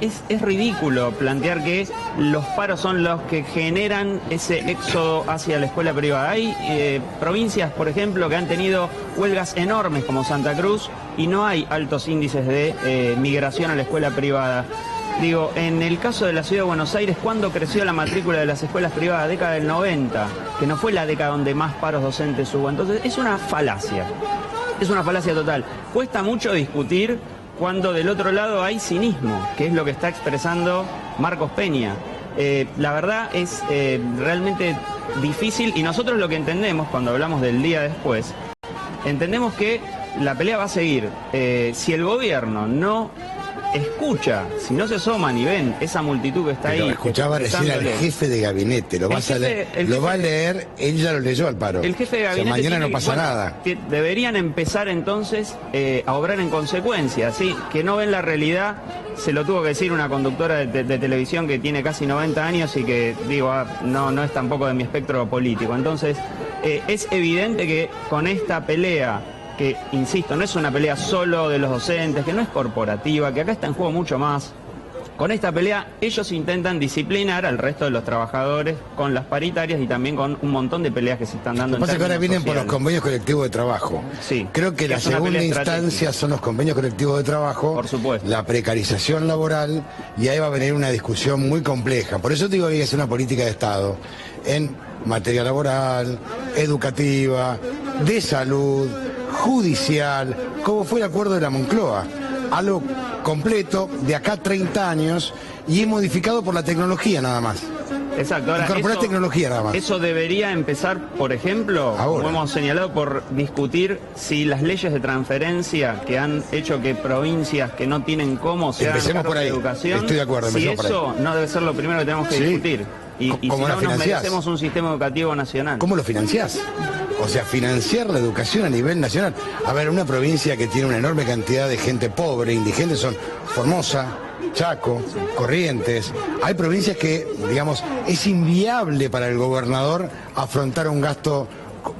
es ridículo plantear que los paros son los que generan ese éxodo hacia la escuela privada. Hay provincias, por ejemplo, que han tenido huelgas enormes como Santa Cruz y no hay altos índices de migración a la escuela privada. Digo, en el caso de la Ciudad de Buenos Aires, ¿cuándo creció la matrícula de las escuelas privadas? Década del 90, que no fue la década donde más paros docentes hubo. Entonces, es una falacia total. Cuesta mucho discutir cuando del otro lado hay cinismo, que es lo que está expresando Marcos Peña. La verdad es realmente difícil, y nosotros lo que entendemos cuando hablamos del día después, entendemos que la pelea va a seguir. Si el gobierno no escucha, si no se asoman y ven esa multitud que está ahí. Escuchaba decir al jefe de gabinete, lo va a leer, él ya lo leyó al paro. El jefe de gabinete. O sea, mañana no pasa nada. Deberían empezar entonces a obrar en consecuencia, ¿sí? Que no ven la realidad, se lo tuvo que decir una conductora de televisión que tiene casi 90 años y que, digo, no es tampoco de mi espectro político. Entonces, es evidente que con esta pelea, que, insisto, no es una pelea solo de los docentes, que no es corporativa, que acá está en juego mucho más. Con esta pelea ellos intentan disciplinar al resto de los trabajadores con las paritarias y también con un montón de peleas que se están dando. Lo que pasa es que ahora vienen por los convenios colectivos de trabajo. Sí. Creo que la segunda instancia son los convenios colectivos de trabajo. Por supuesto. La precarización laboral, y ahí va a venir una discusión muy compleja. Por eso digo que es una política de Estado en materia laboral, educativa, de salud, judicial, como fue el acuerdo de la Moncloa, algo completo de acá 30 años y es modificado por la tecnología nada más. Exacto. Ahora, incorporar tecnología nada más. Eso debería empezar, por ejemplo, como hemos señalado, por discutir si las leyes de transferencia que han hecho que provincias que no tienen cómo se hagan cargo de educación, estoy de acuerdo, si eso no debe ser lo primero que tenemos que discutir. Y si no, nos merecemos un sistema educativo nacional. ¿Cómo lo financiás? O sea, financiar la educación a nivel nacional. A ver, una provincia que tiene una enorme cantidad de gente pobre, indigente, son Formosa, Chaco, Corrientes. Hay provincias que, digamos, es inviable para el gobernador afrontar un gasto,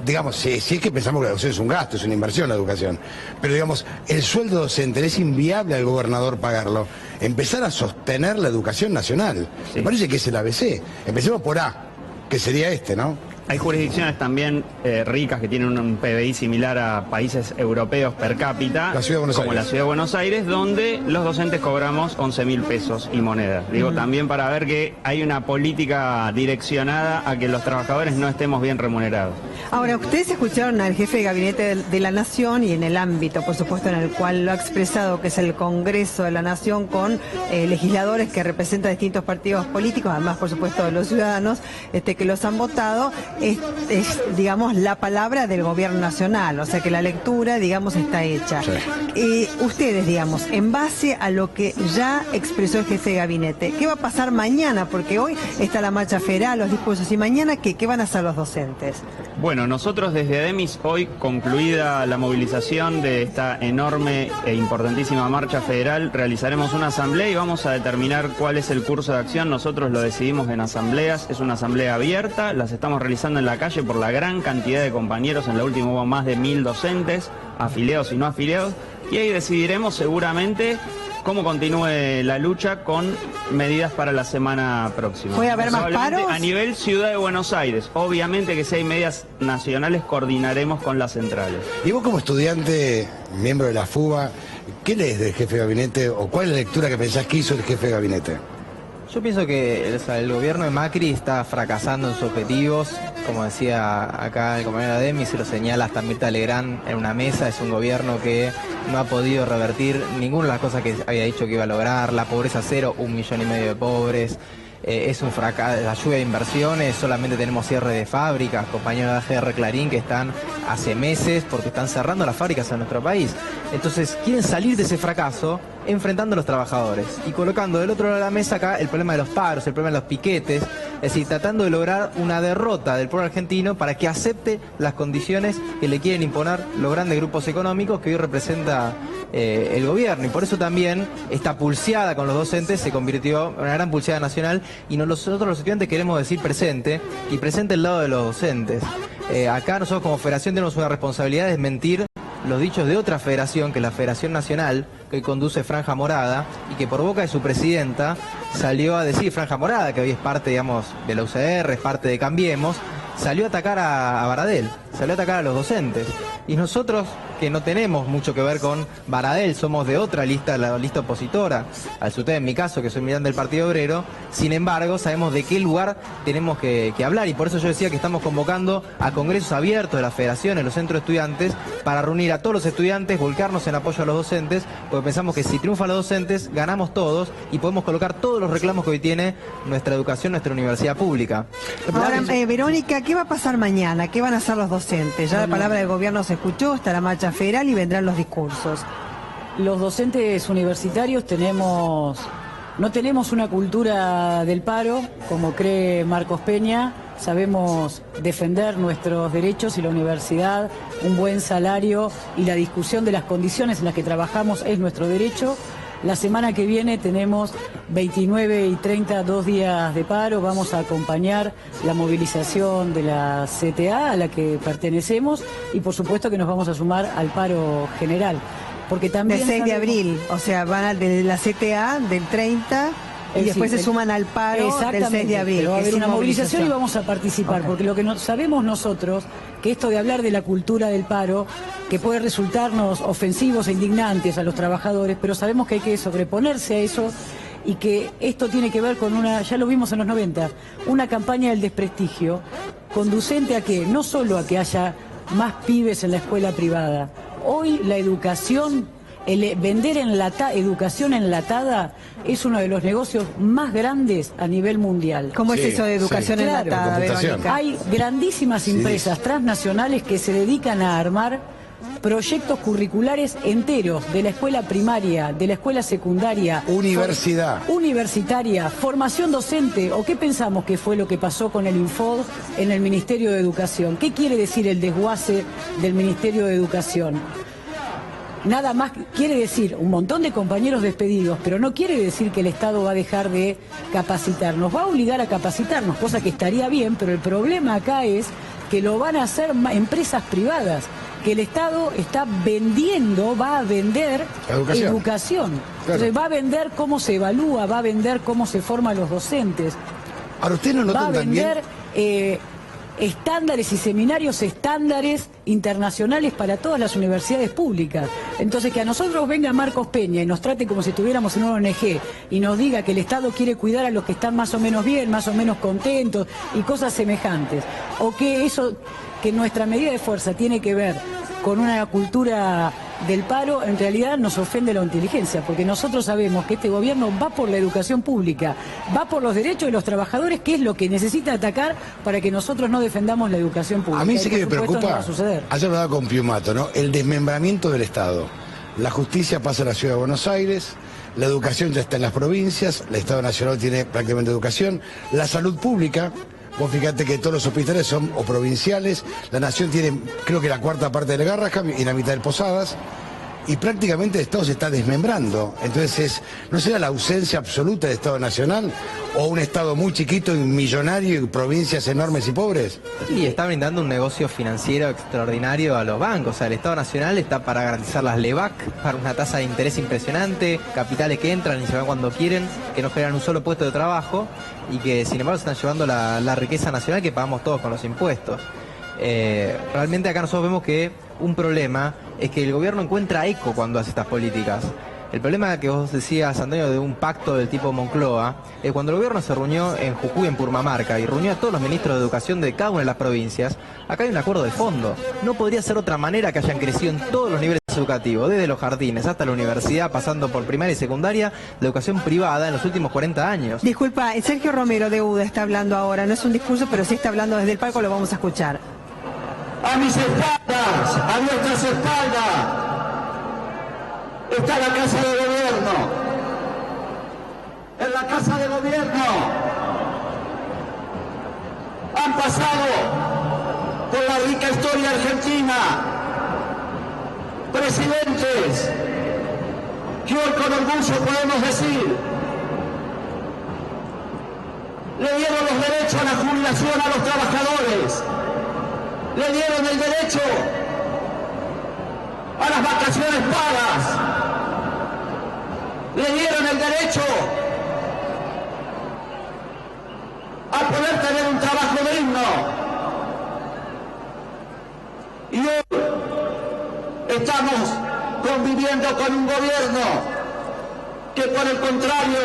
digamos, si es que pensamos que la educación es un gasto, es una inversión la educación. Pero, digamos, el sueldo docente es inviable al gobernador pagarlo. Empezar a sostener la educación nacional. Me parece que es el ABC. Empecemos por A, que sería este, ¿no? Hay jurisdicciones también ricas que tienen un PBI similar a países europeos per cápita, como la Ciudad de Buenos Aires, donde los docentes cobramos 11.000 pesos y moneda. Digo, también para ver que hay una política direccionada a que los trabajadores no estemos bien remunerados. Ahora, ustedes escucharon al jefe de gabinete de la Nación y en el ámbito, por supuesto, en el cual lo ha expresado, que es el Congreso de la Nación, con legisladores que representan distintos partidos políticos, además, por supuesto, de los ciudadanos que los han votado. Es, digamos, la palabra del gobierno nacional, o sea que la lectura, digamos, está hecha. Sí. Ustedes, digamos, en base a lo que ya expresó el jefe de gabinete, ¿qué va a pasar mañana? Porque hoy está la marcha federal, los discursos, y mañana, ¿qué van a hacer los docentes? Bueno, nosotros desde ADEMIS, hoy concluida la movilización de esta enorme e importantísima marcha federal, realizaremos una asamblea y vamos a determinar cuál es el curso de acción. Nosotros lo decidimos en asambleas, es una asamblea abierta, las estamos realizando en la calle por la gran cantidad de compañeros. En la última hubo más de 1.000 docentes, afiliados y no afiliados, y ahí decidiremos seguramente cómo continúe la lucha con medidas para la semana próxima. ¿Puede haber más paros? A nivel Ciudad de Buenos Aires, obviamente que si hay medidas nacionales coordinaremos con las centrales. Y vos como estudiante, miembro de la FUBA, ¿qué lees del jefe de gabinete o cuál es la lectura que pensás que hizo el jefe de gabinete? Yo pienso que el gobierno de Macri está fracasando en sus objetivos. Como decía acá el compañero Ademi, se lo señala hasta Mirta Legrand en una mesa. Es un gobierno que no ha podido revertir ninguna de las cosas que había dicho que iba a lograr. La pobreza cero, 1,5 millones de pobres. Es un fracaso, la lluvia de inversiones, solamente tenemos cierre de fábricas, compañeros de AGR Clarín que están hace meses porque están cerrando las fábricas en nuestro país. Entonces quieren salir de ese fracaso enfrentando a los trabajadores y colocando del otro lado de la mesa acá el problema de los paros, el problema de los piquetes, es decir, tratando de lograr una derrota del pueblo argentino para que acepte las condiciones que le quieren imponer los grandes grupos económicos que hoy representa el gobierno. Y por eso también esta pulseada con los docentes se convirtió en una gran pulseada nacional y nosotros los estudiantes queremos decir presente y presente el lado de los docentes. Acá nosotros como federación tenemos una responsabilidad de desmentir los dichos de otra federación, que es la Federación Nacional, que hoy conduce Franja Morada, y que por boca de su presidenta salió a decir, Franja Morada, que hoy es parte, digamos, de la UCR, es parte de Cambiemos, salió a atacar a Baradel, salió a atacar a los docentes. Y nosotros que no tenemos mucho que ver con Baradel, somos de otra lista, la lista opositora, al SUTEP en mi caso, que soy militante del Partido Obrero. Sin embargo, sabemos de qué lugar tenemos que hablar, y por eso yo decía que estamos convocando a congresos abiertos de las federaciones, los centros de estudiantes, para reunir a todos los estudiantes, volcarnos en apoyo a los docentes, porque pensamos que si triunfan los docentes, ganamos todos y podemos colocar todos los reclamos que hoy tiene nuestra educación, nuestra universidad pública. Ahora, Verónica, ¿qué va a pasar mañana? ¿Qué van a hacer los docentes? Ya la palabra del gobierno se escuchó, está la marcha federal y vendrán los discursos. Los docentes universitarios no tenemos una cultura del paro, como cree Marcos Peña. Sabemos defender nuestros derechos y la universidad, un buen salario y la discusión de las condiciones en las que trabajamos es nuestro derecho. La semana que viene tenemos 29 y 30, 2 días de paro. Vamos a acompañar la movilización de la CTA a la que pertenecemos y por supuesto que nos vamos a sumar al paro general. Porque también del 6 de abril, o sea, van de la CTA del 30 y después se suman al paro del 6 de abril. Va a haber una movilización y vamos a participar, porque lo que sabemos nosotros, que esto de hablar de la cultura del paro, que puede resultarnos ofensivos e indignantes a los trabajadores, pero sabemos que hay que sobreponerse a eso y que esto tiene que ver con ya lo vimos en los 90, una campaña del desprestigio conducente a que, no solo a que haya más pibes en la escuela privada, hoy la educación, vender educación enlatada es uno de los negocios más grandes a nivel mundial. ¿Cómo es eso de educación enlatada, Verónica? Hay grandísimas empresas transnacionales que se dedican a armar proyectos curriculares enteros de la escuela primaria, de la escuela secundaria, universitaria, formación docente. ¿O qué pensamos que fue lo que pasó con el Infod en el Ministerio de Educación? ¿Qué quiere decir el desguace del Ministerio de Educación? Nada más quiere decir un montón de compañeros despedidos, pero no quiere decir que el Estado va a dejar de capacitarnos, va a obligar a capacitarnos, cosa que estaría bien, pero el problema acá es que lo van a hacer empresas privadas, que el Estado está vendiendo, va a vender educación. Entonces va a vender cómo se evalúa, va a vender cómo se forman los docentes. Ahora, ¿usted no va a vender estándares y seminarios internacionales para todas las universidades públicas. Entonces, que a nosotros venga Marcos Peña y nos trate como si estuviéramos en una ONG y nos diga que el Estado quiere cuidar a los que están más o menos bien, más o menos contentos y cosas semejantes, o que nuestra medida de fuerza tiene que ver con una cultura del paro, en realidad nos ofende la inteligencia, porque nosotros sabemos que este gobierno va por la educación pública, va por los derechos de los trabajadores, que es lo que necesita atacar para que nosotros no defendamos la educación pública. A mí sí que me preocupa, no va a suceder. ayer hablaba con Piumato, ¿no? El desmembramiento del Estado. La justicia pasa a la Ciudad de Buenos Aires, la educación ya está en las provincias, el Estado Nacional tiene prácticamente educación, la salud pública. Vos fíjate que todos los hospitales son o provinciales, la Nación tiene creo que la cuarta parte del Garrahan y la mitad de Posadas, y prácticamente el Estado se está desmembrando. Entonces, ¿no será la ausencia absoluta del Estado Nacional o un Estado muy chiquito y millonario y provincias enormes y pobres? Y está brindando un negocio financiero extraordinario a los bancos. O sea, el Estado Nacional está para garantizar las LEVAC, para una tasa de interés impresionante, capitales que entran y se van cuando quieren, que no generan un solo puesto de trabajo y que sin embargo se están llevando la riqueza nacional que pagamos todos con los impuestos. Realmente acá nosotros vemos que un problema es que el gobierno encuentra eco cuando hace estas políticas. El problema que vos decías, Antonio, de un pacto del tipo Moncloa, es cuando el gobierno se reunió en Jujuy, en Purmamarca, y reunió a todos los ministros de educación de cada una de las provincias, acá hay un acuerdo de fondo. No podría ser otra manera que hayan crecido en todos los niveles educativos, desde los jardines hasta la universidad, pasando por primaria y secundaria, la educación privada en los últimos 40 años. Disculpa, Sergio Romero de UDA está hablando ahora, no es un discurso, pero sí está hablando desde el palco, lo vamos a escuchar. A mis espaldas, a nuestras espaldas, está la Casa de Gobierno. En la Casa de Gobierno han pasado por la rica historia argentina presidentes que hoy con orgullo podemos decir le dieron los derechos a la jubilación a los trabajadores, le dieron el derecho a las vacaciones pagas, le dieron el derecho a poder tener un trabajo digno. Y hoy Estamos conviviendo con un gobierno que, por el contrario,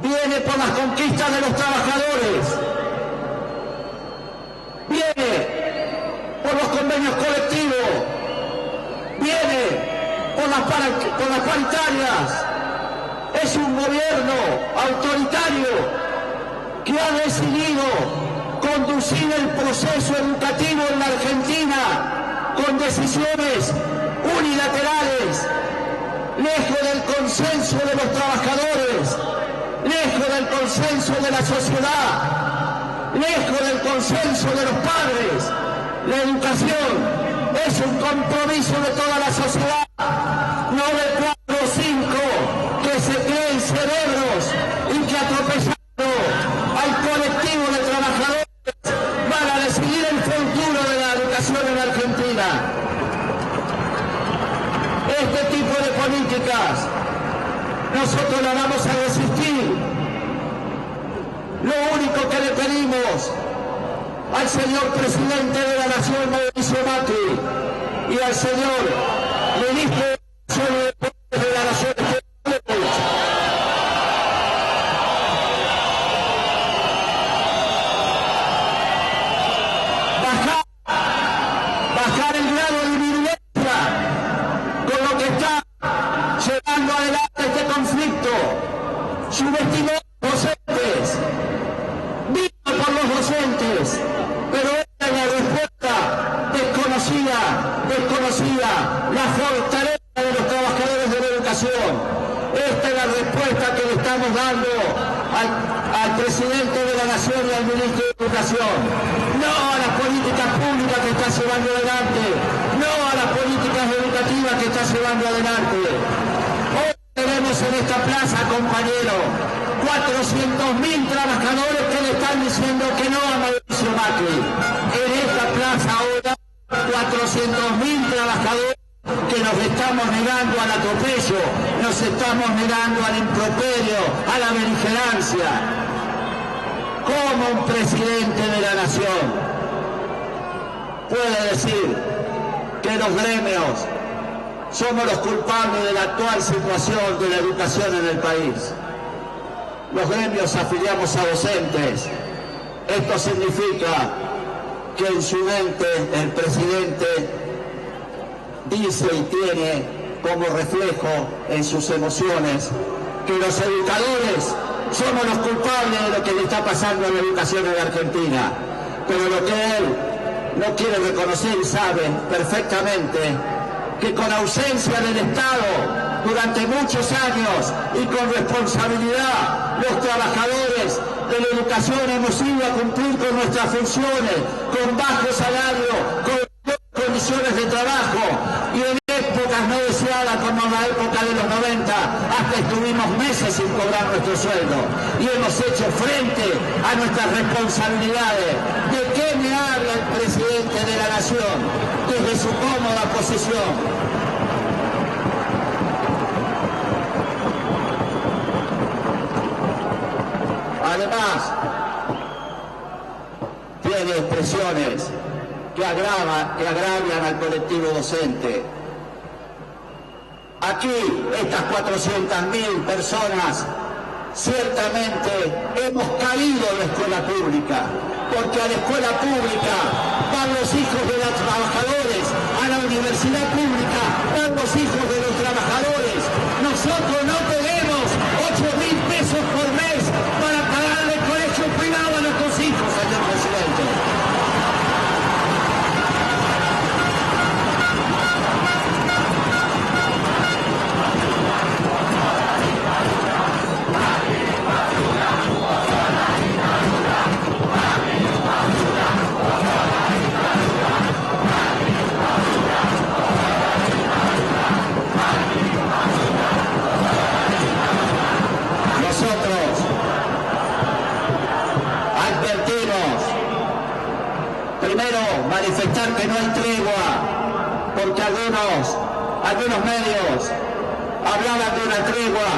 viene por las conquistas de los trabajadores, viene por los convenios colectivos, viene por las paritarias. Es un gobierno autoritario que ha decidido conducir el proceso educativo en la Argentina con decisiones unilaterales, lejos del consenso de los trabajadores, lejos del consenso de la sociedad, lejos del consenso de los padres. La educación es un compromiso de toda la sociedad, no de 4 o 5 que se creen cerebros y que, atropellando al colectivo de trabajadores, van a decidir el futuro de la educación en Argentina. Este tipo de políticas nosotros la vamos a resistir. Lo único que le pedimos al señor presidente de la Nación, Mauricio Macri, y al señor ministro de la Nación, bajar el grado de virulencia con lo que está llevando adelante este conflicto, subestimó a los docentes, vino por los docentes, pero esta es la respuesta desconocida, la fortaleza de los trabajadores de la educación. Esta es la respuesta que le estamos dando al presidente de la Nación y al ministro de Educación. No a las políticas públicas que está llevando adelante, no a las políticas educativas que está llevando adelante. Hoy tenemos en esta plaza, compañero, 400.000 trabajadores que le están diciendo que no a Mauricio Macri. En esta plaza ahora, 400.000 trabajadores que nos estamos negando al atropello, nos estamos negando al improperio, a la beligerancia. ¿Cómo un presidente de la Nación puede decir que los gremios somos los culpables de la actual situación de la educación en el país? Los gremios afiliamos a docentes. Esto significa que en su mente el presidente dice y tiene como reflejo en sus emociones que los educadores somos los culpables de lo que le está pasando a la educación en la Argentina. Pero lo que él no quiere reconocer y sabe perfectamente que con ausencia del Estado durante muchos años y con responsabilidad, los trabajadores de la educación hemos ido a cumplir con nuestras funciones, con bajo salario, con condiciones de trabajo, y en épocas no deseadas como la época de los 90, hasta estuvimos meses sin cobrar nuestro sueldo, y hemos hecho frente a nuestras responsabilidades. ¿De qué me habla el presidente de la Nación desde su cómoda posición? Además, tiene expresiones que agravian al colectivo docente. Aquí, estas 400.000 personas, ciertamente hemos caído en la escuela pública, porque a la escuela pública van los hijos de los trabajadores, a la universidad pública van los hijos de los trabajadores. Nosotros no tenemos 8.000 pesos por mes para pagarle el colegio privado a nuestros hijos, señor presidente. Primero, manifestar que no hay tregua, porque algunos medios hablaban de una tregua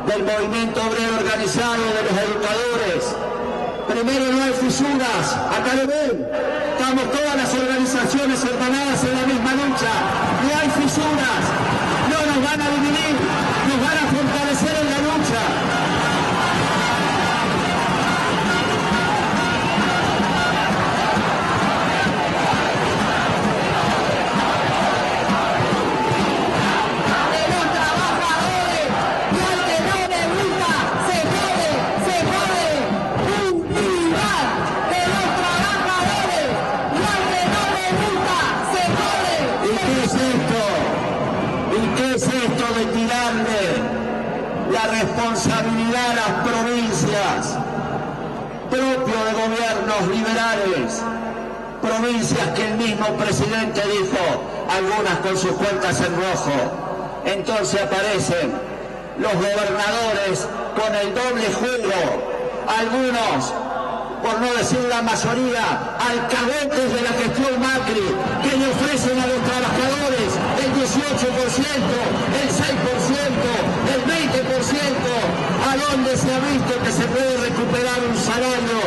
del movimiento obrero organizado, de los educadores. Primero, no hay fisuras, acá lo ven, Estamos todas las organizaciones hermanadas en la misma lucha. No hay fisuras, no nos van a dividir, nos van a fortalecer en la lucha. La responsabilidad a las provincias, propio de gobiernos liberales, provincias que el mismo presidente dijo, algunas con sus cuentas en rojo. Entonces aparecen los gobernadores con el doble juego, algunos, por no decir la mayoría, alcahuetes de la gestión Macri, que le ofrecen a los trabajadores el 18%, el 6%, el 20%, ¿a dónde se ha visto que se puede recuperar un salario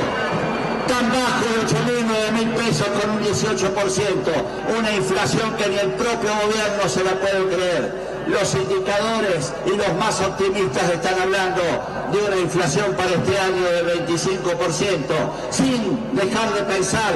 tan bajo de 8.000, 9.000 pesos con un 18%? Una inflación que ni el propio gobierno se la puede creer. Los indicadores y los más optimistas están hablando de una inflación para este año del 25%, sin dejar de pensar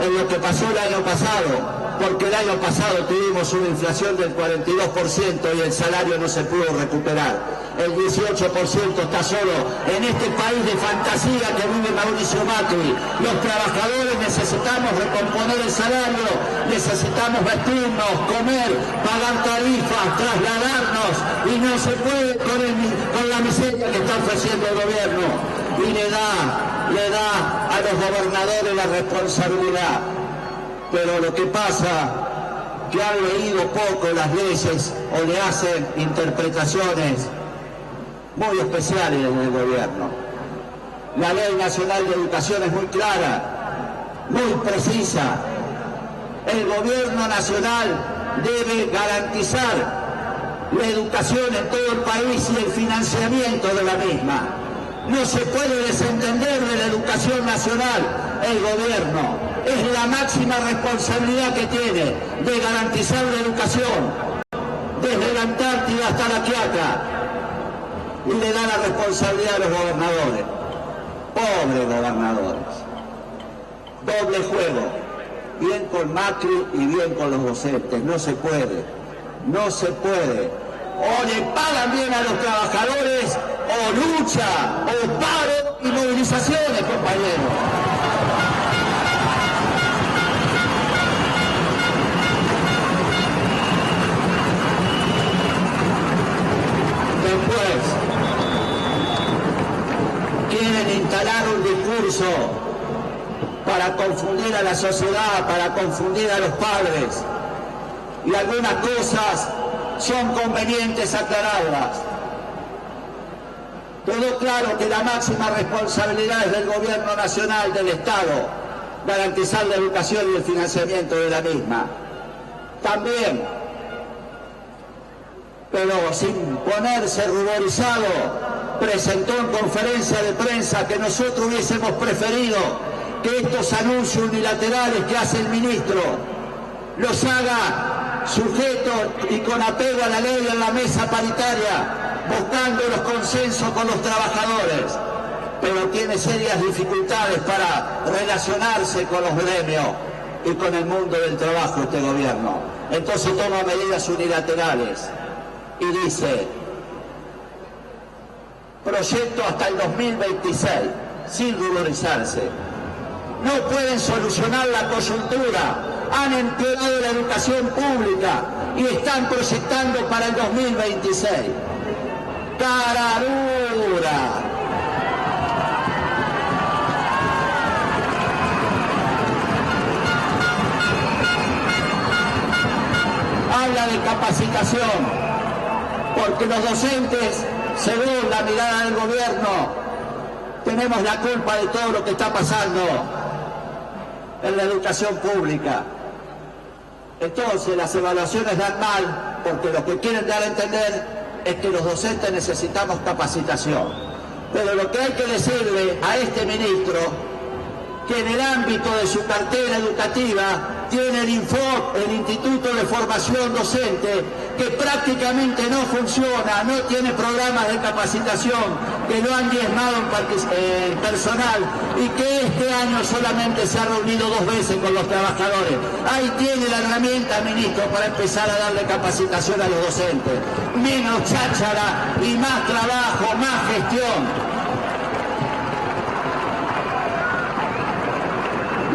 en lo que pasó el año pasado, porque el año pasado tuvimos una inflación del 42% y el salario no se pudo recuperar. El 18% está solo en este país de fantasía que vive Mauricio Macri. Los trabajadores necesitamos recomponer el salario, necesitamos vestirnos, comer, pagar tarifas, trasladarnos, y no se puede con la miseria que está ofreciendo el gobierno. Y le da a los gobernadores la responsabilidad. Pero lo que pasa que han leído poco las leyes o le hacen interpretaciones muy especiales en el gobierno. La Ley Nacional de Educación es muy clara, muy precisa. El gobierno nacional debe garantizar la educación en todo el país y el financiamiento de la misma. No se puede desentender de la educación nacional el gobierno. Es la máxima responsabilidad que tiene de garantizar la educación desde la Antártida hasta la Quiaca, y le da la responsabilidad a los gobernadores. Pobres gobernadores. Doble juego. Bien con Macri y bien con los docentes. No se puede. No se puede. O le pagan bien a los trabajadores, o lucha, o paro y movilizaciones, compañeros. Después, quieren instalar un discurso para confundir a la sociedad, para confundir a los padres. Y algunas cosas son convenientes aclararlas. Quedó claro que la máxima responsabilidad es del gobierno nacional, del Estado, garantizar la educación y el financiamiento de la misma. También, pero sin ponerse ruborizado, presentó en conferencia de prensa que nosotros hubiésemos preferido que estos anuncios unilaterales que hace el ministro los haga sujetos y con apego a la ley en la mesa paritaria, buscando los consensos con los trabajadores, pero tiene serias dificultades para relacionarse con los gremios y con el mundo del trabajo este gobierno. Entonces toma medidas unilaterales y dice: proyecto hasta el 2026, sin ruborizarse. No pueden solucionar la coyuntura, han empeorado la educación pública y están proyectando para el 2026. ¡Cara dura! Habla de capacitación, porque los docentes, según la mirada del gobierno, tenemos la culpa de todo lo que está pasando en la educación pública. Entonces las evaluaciones dan mal, porque lo que quieren dar a entender es que los docentes necesitamos capacitación. Pero lo que hay que decirle a este ministro que en el ámbito de su cartera educativa tiene el INFOC, el Instituto de Formación Docente, que prácticamente no funciona, no tiene programas de capacitación, que lo han diezmado en personal y que este año solamente se ha reunido 2 veces con los trabajadores. Ahí tiene la herramienta, ministro, para empezar a darle capacitación a los docentes. Menos cháchara y más trabajo, más gestión.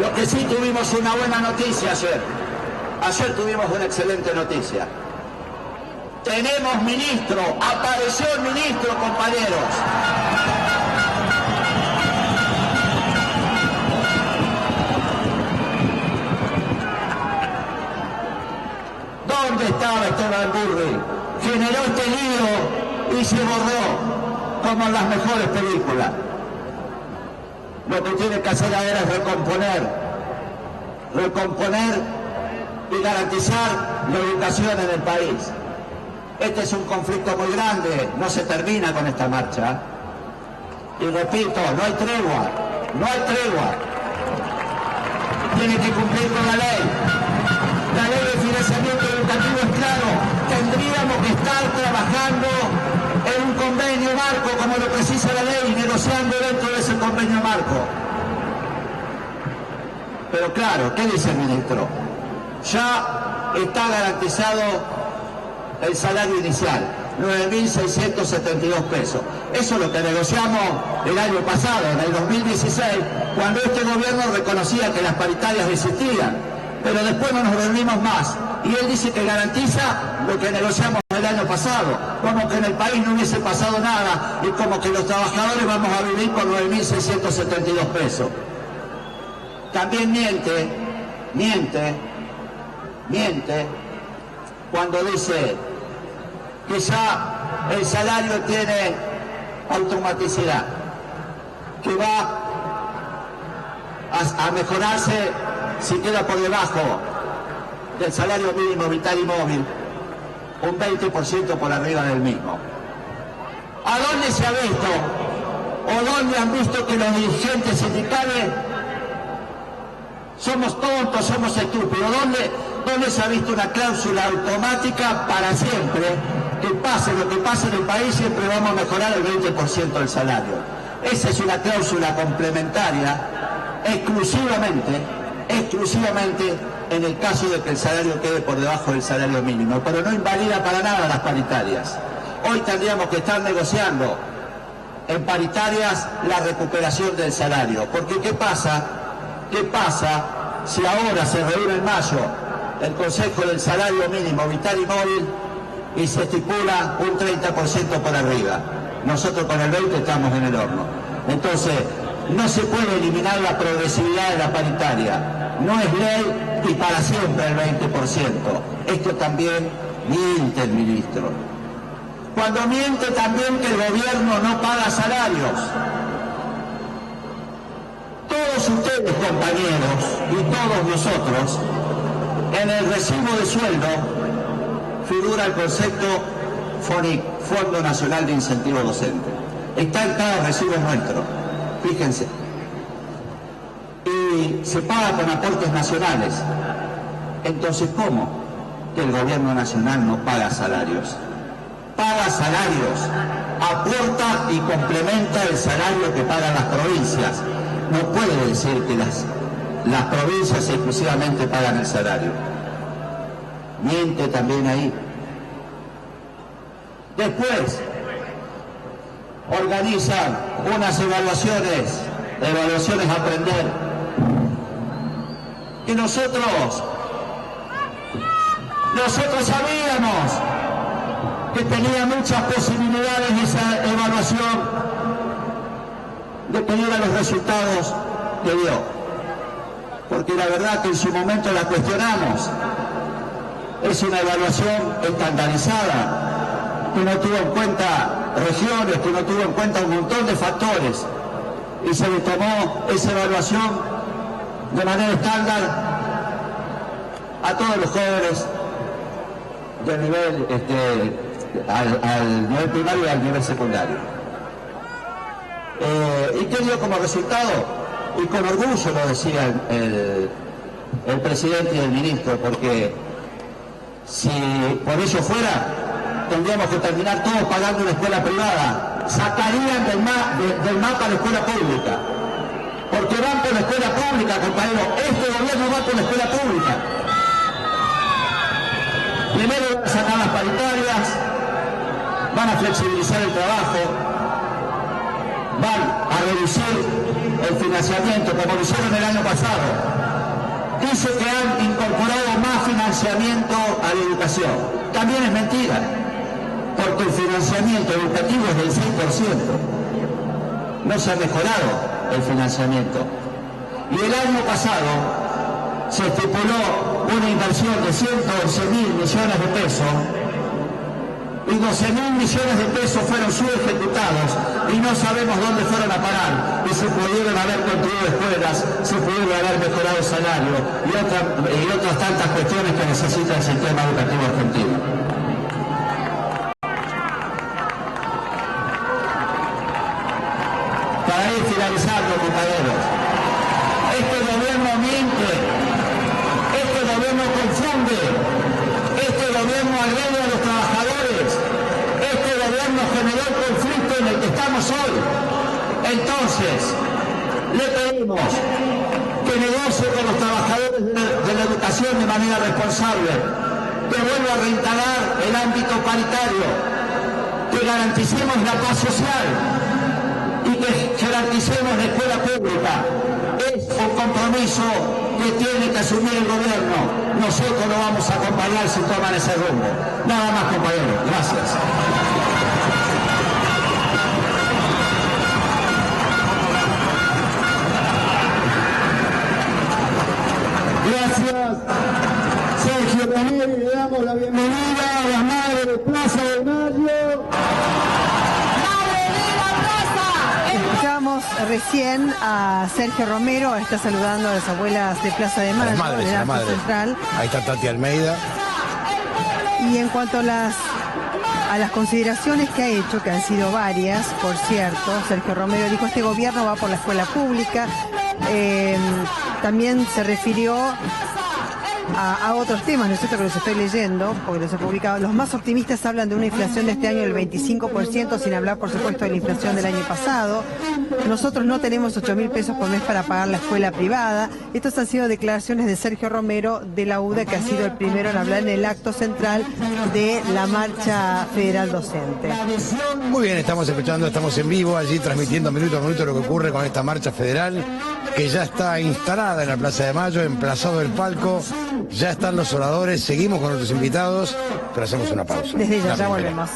Lo que sí tuvimos una buena noticia ayer. Ayer tuvimos una excelente noticia. Tenemos ministro, apareció el ministro, compañeros. ¿Dónde estaba Esteban Burri? Generó este lío y se borró, como en las mejores películas. Lo que tiene que hacer ahora es recomponer y garantizar la educación en el país. Este es un conflicto muy grande, no se termina con esta marcha. Y repito, no hay tregua, no hay tregua. Tiene que cumplir con la ley. La ley de financiamiento educativo es claro. Tendríamos que estar trabajando en un convenio marco, como lo precisa la ley, negociando dentro de ese convenio marco. Pero claro, ¿qué dice el ministro? Ya está garantizado el salario inicial, 9.672 pesos. Eso es lo que negociamos el año pasado, en el 2016, cuando este gobierno reconocía que las paritarias existían, pero después no nos reunimos más. Y él dice que garantiza lo que negociamos el año pasado, como que en el país no hubiese pasado nada y como que los trabajadores vamos a vivir por 9.672 pesos. También miente cuando dice que ya el salario tiene automaticidad, que va a mejorarse si queda por debajo del salario mínimo vital y móvil, un 20% por arriba del mismo. ¿A dónde se ha visto o dónde han visto que los dirigentes sindicales somos tontos, somos estúpidos? ¿Dónde se ha visto una cláusula automática para siempre? Que pase lo que pase en el país, siempre vamos a mejorar el 20% del salario. Esa es una cláusula complementaria exclusivamente en el caso de que el salario quede por debajo del salario mínimo, pero no invalida para nada las paritarias. Hoy tendríamos que estar negociando en paritarias la recuperación del salario, porque ¿qué pasa si ahora se reúne en mayo el Consejo del Salario Mínimo Vital y Móvil y se estipula un 30% por arriba? Nosotros con el 20% estamos en el horno. Entonces, no se puede eliminar la progresividad de la paritaria. No es ley y para siempre el 20%. Esto también miente el ministro. Cuando miente también que el gobierno no paga salarios. Todos ustedes, compañeros, y todos nosotros, en el recibo de sueldo figura el concepto FONIC, Fondo Nacional de Incentivo Docente. Está en cada recibo nuestro, fíjense. Y se paga con aportes nacionales. Entonces, ¿cómo que el gobierno nacional no paga salarios? Paga salarios, aporta y complementa el salario que pagan las provincias. No puede decir que las provincias exclusivamente pagan el salario. Miente también ahí. Después, organizan unas evaluaciones a aprender, que nosotros sabíamos que tenía muchas posibilidades esa evaluación de que diera los resultados que dio, porque la verdad que en su momento la cuestionamos. Es una evaluación estandarizada, que no tuvo en cuenta regiones, que no tuvo en cuenta un montón de factores, y se le tomó esa evaluación de manera estándar a todos los jóvenes del nivel, al nivel primario y al nivel secundario. ¿Y qué dio como resultado? y con orgullo lo decía el presidente y el ministro, porque si por ello fuera, tendríamos que terminar todos pagando una escuela privada. Sacarían del mapa la escuela pública, porque van por la escuela pública, compañeros. Este gobierno va por la escuela pública. Primero van a sacar las paritarias, van a flexibilizar el trabajo, van a reducir el financiamiento, como lo hicieron el año pasado. Dice que han incorporado más financiamiento a la educación. También es mentira, porque el financiamiento educativo es del 6%. No se ha mejorado el financiamiento. Y el año pasado se estipuló una inversión de 111.000 millones de pesos y 12.000 millones de pesos fueron subejecutados y no sabemos dónde fueron a parar. Y se pudieron haber construido escuelas, se pudieron haber mejorado el salario y otras tantas cuestiones que necesita el sistema educativo argentino. Para ir finalizando, compañeros, este gobierno miente, este gobierno confunde, este gobierno agrede a los trabajadores, este gobierno generó el conflicto en el que estamos hoy. Entonces, le pedimos que negocie con los trabajadores de la educación de manera responsable, que vuelva a reinstalar el ámbito paritario, que garanticemos la paz social y que garanticemos la escuela pública. Es un compromiso que tiene que asumir el gobierno. Nosotros lo vamos a acompañar si toman ese rumbo. Nada más, compañeros. Gracias. Gracias, Sergio Romero, y le damos la bienvenida a la madre de Plaza de Mayo. Escuchamos recién a Sergio Romero, está saludando a las abuelas de Plaza de Mayo, madres, del Arco Central. Ahí está Tati Almeida. Y en cuanto a las consideraciones que ha hecho, que han sido varias, por cierto, Sergio Romero dijo: este gobierno va por la escuela pública. También se refirió a otros temas, ¿no es cierto?, que los estoy leyendo, porque los he publicado. Los más optimistas hablan de una inflación de este año del 25%, sin hablar, por supuesto, de la inflación del año pasado. Nosotros no tenemos 8.000 pesos por mes para pagar la escuela privada. Estas han sido declaraciones de Sergio Romero de la UDA, que ha sido el primero en hablar en el acto central de la marcha federal docente. Muy bien, estamos escuchando, estamos en vivo allí transmitiendo minuto a minuto lo que ocurre con esta marcha federal, que ya está instalada en la Plaza de Mayo, emplazado el palco. Ya están los oradores, seguimos con nuestros invitados, pero hacemos una pausa. Desde ya volvemos.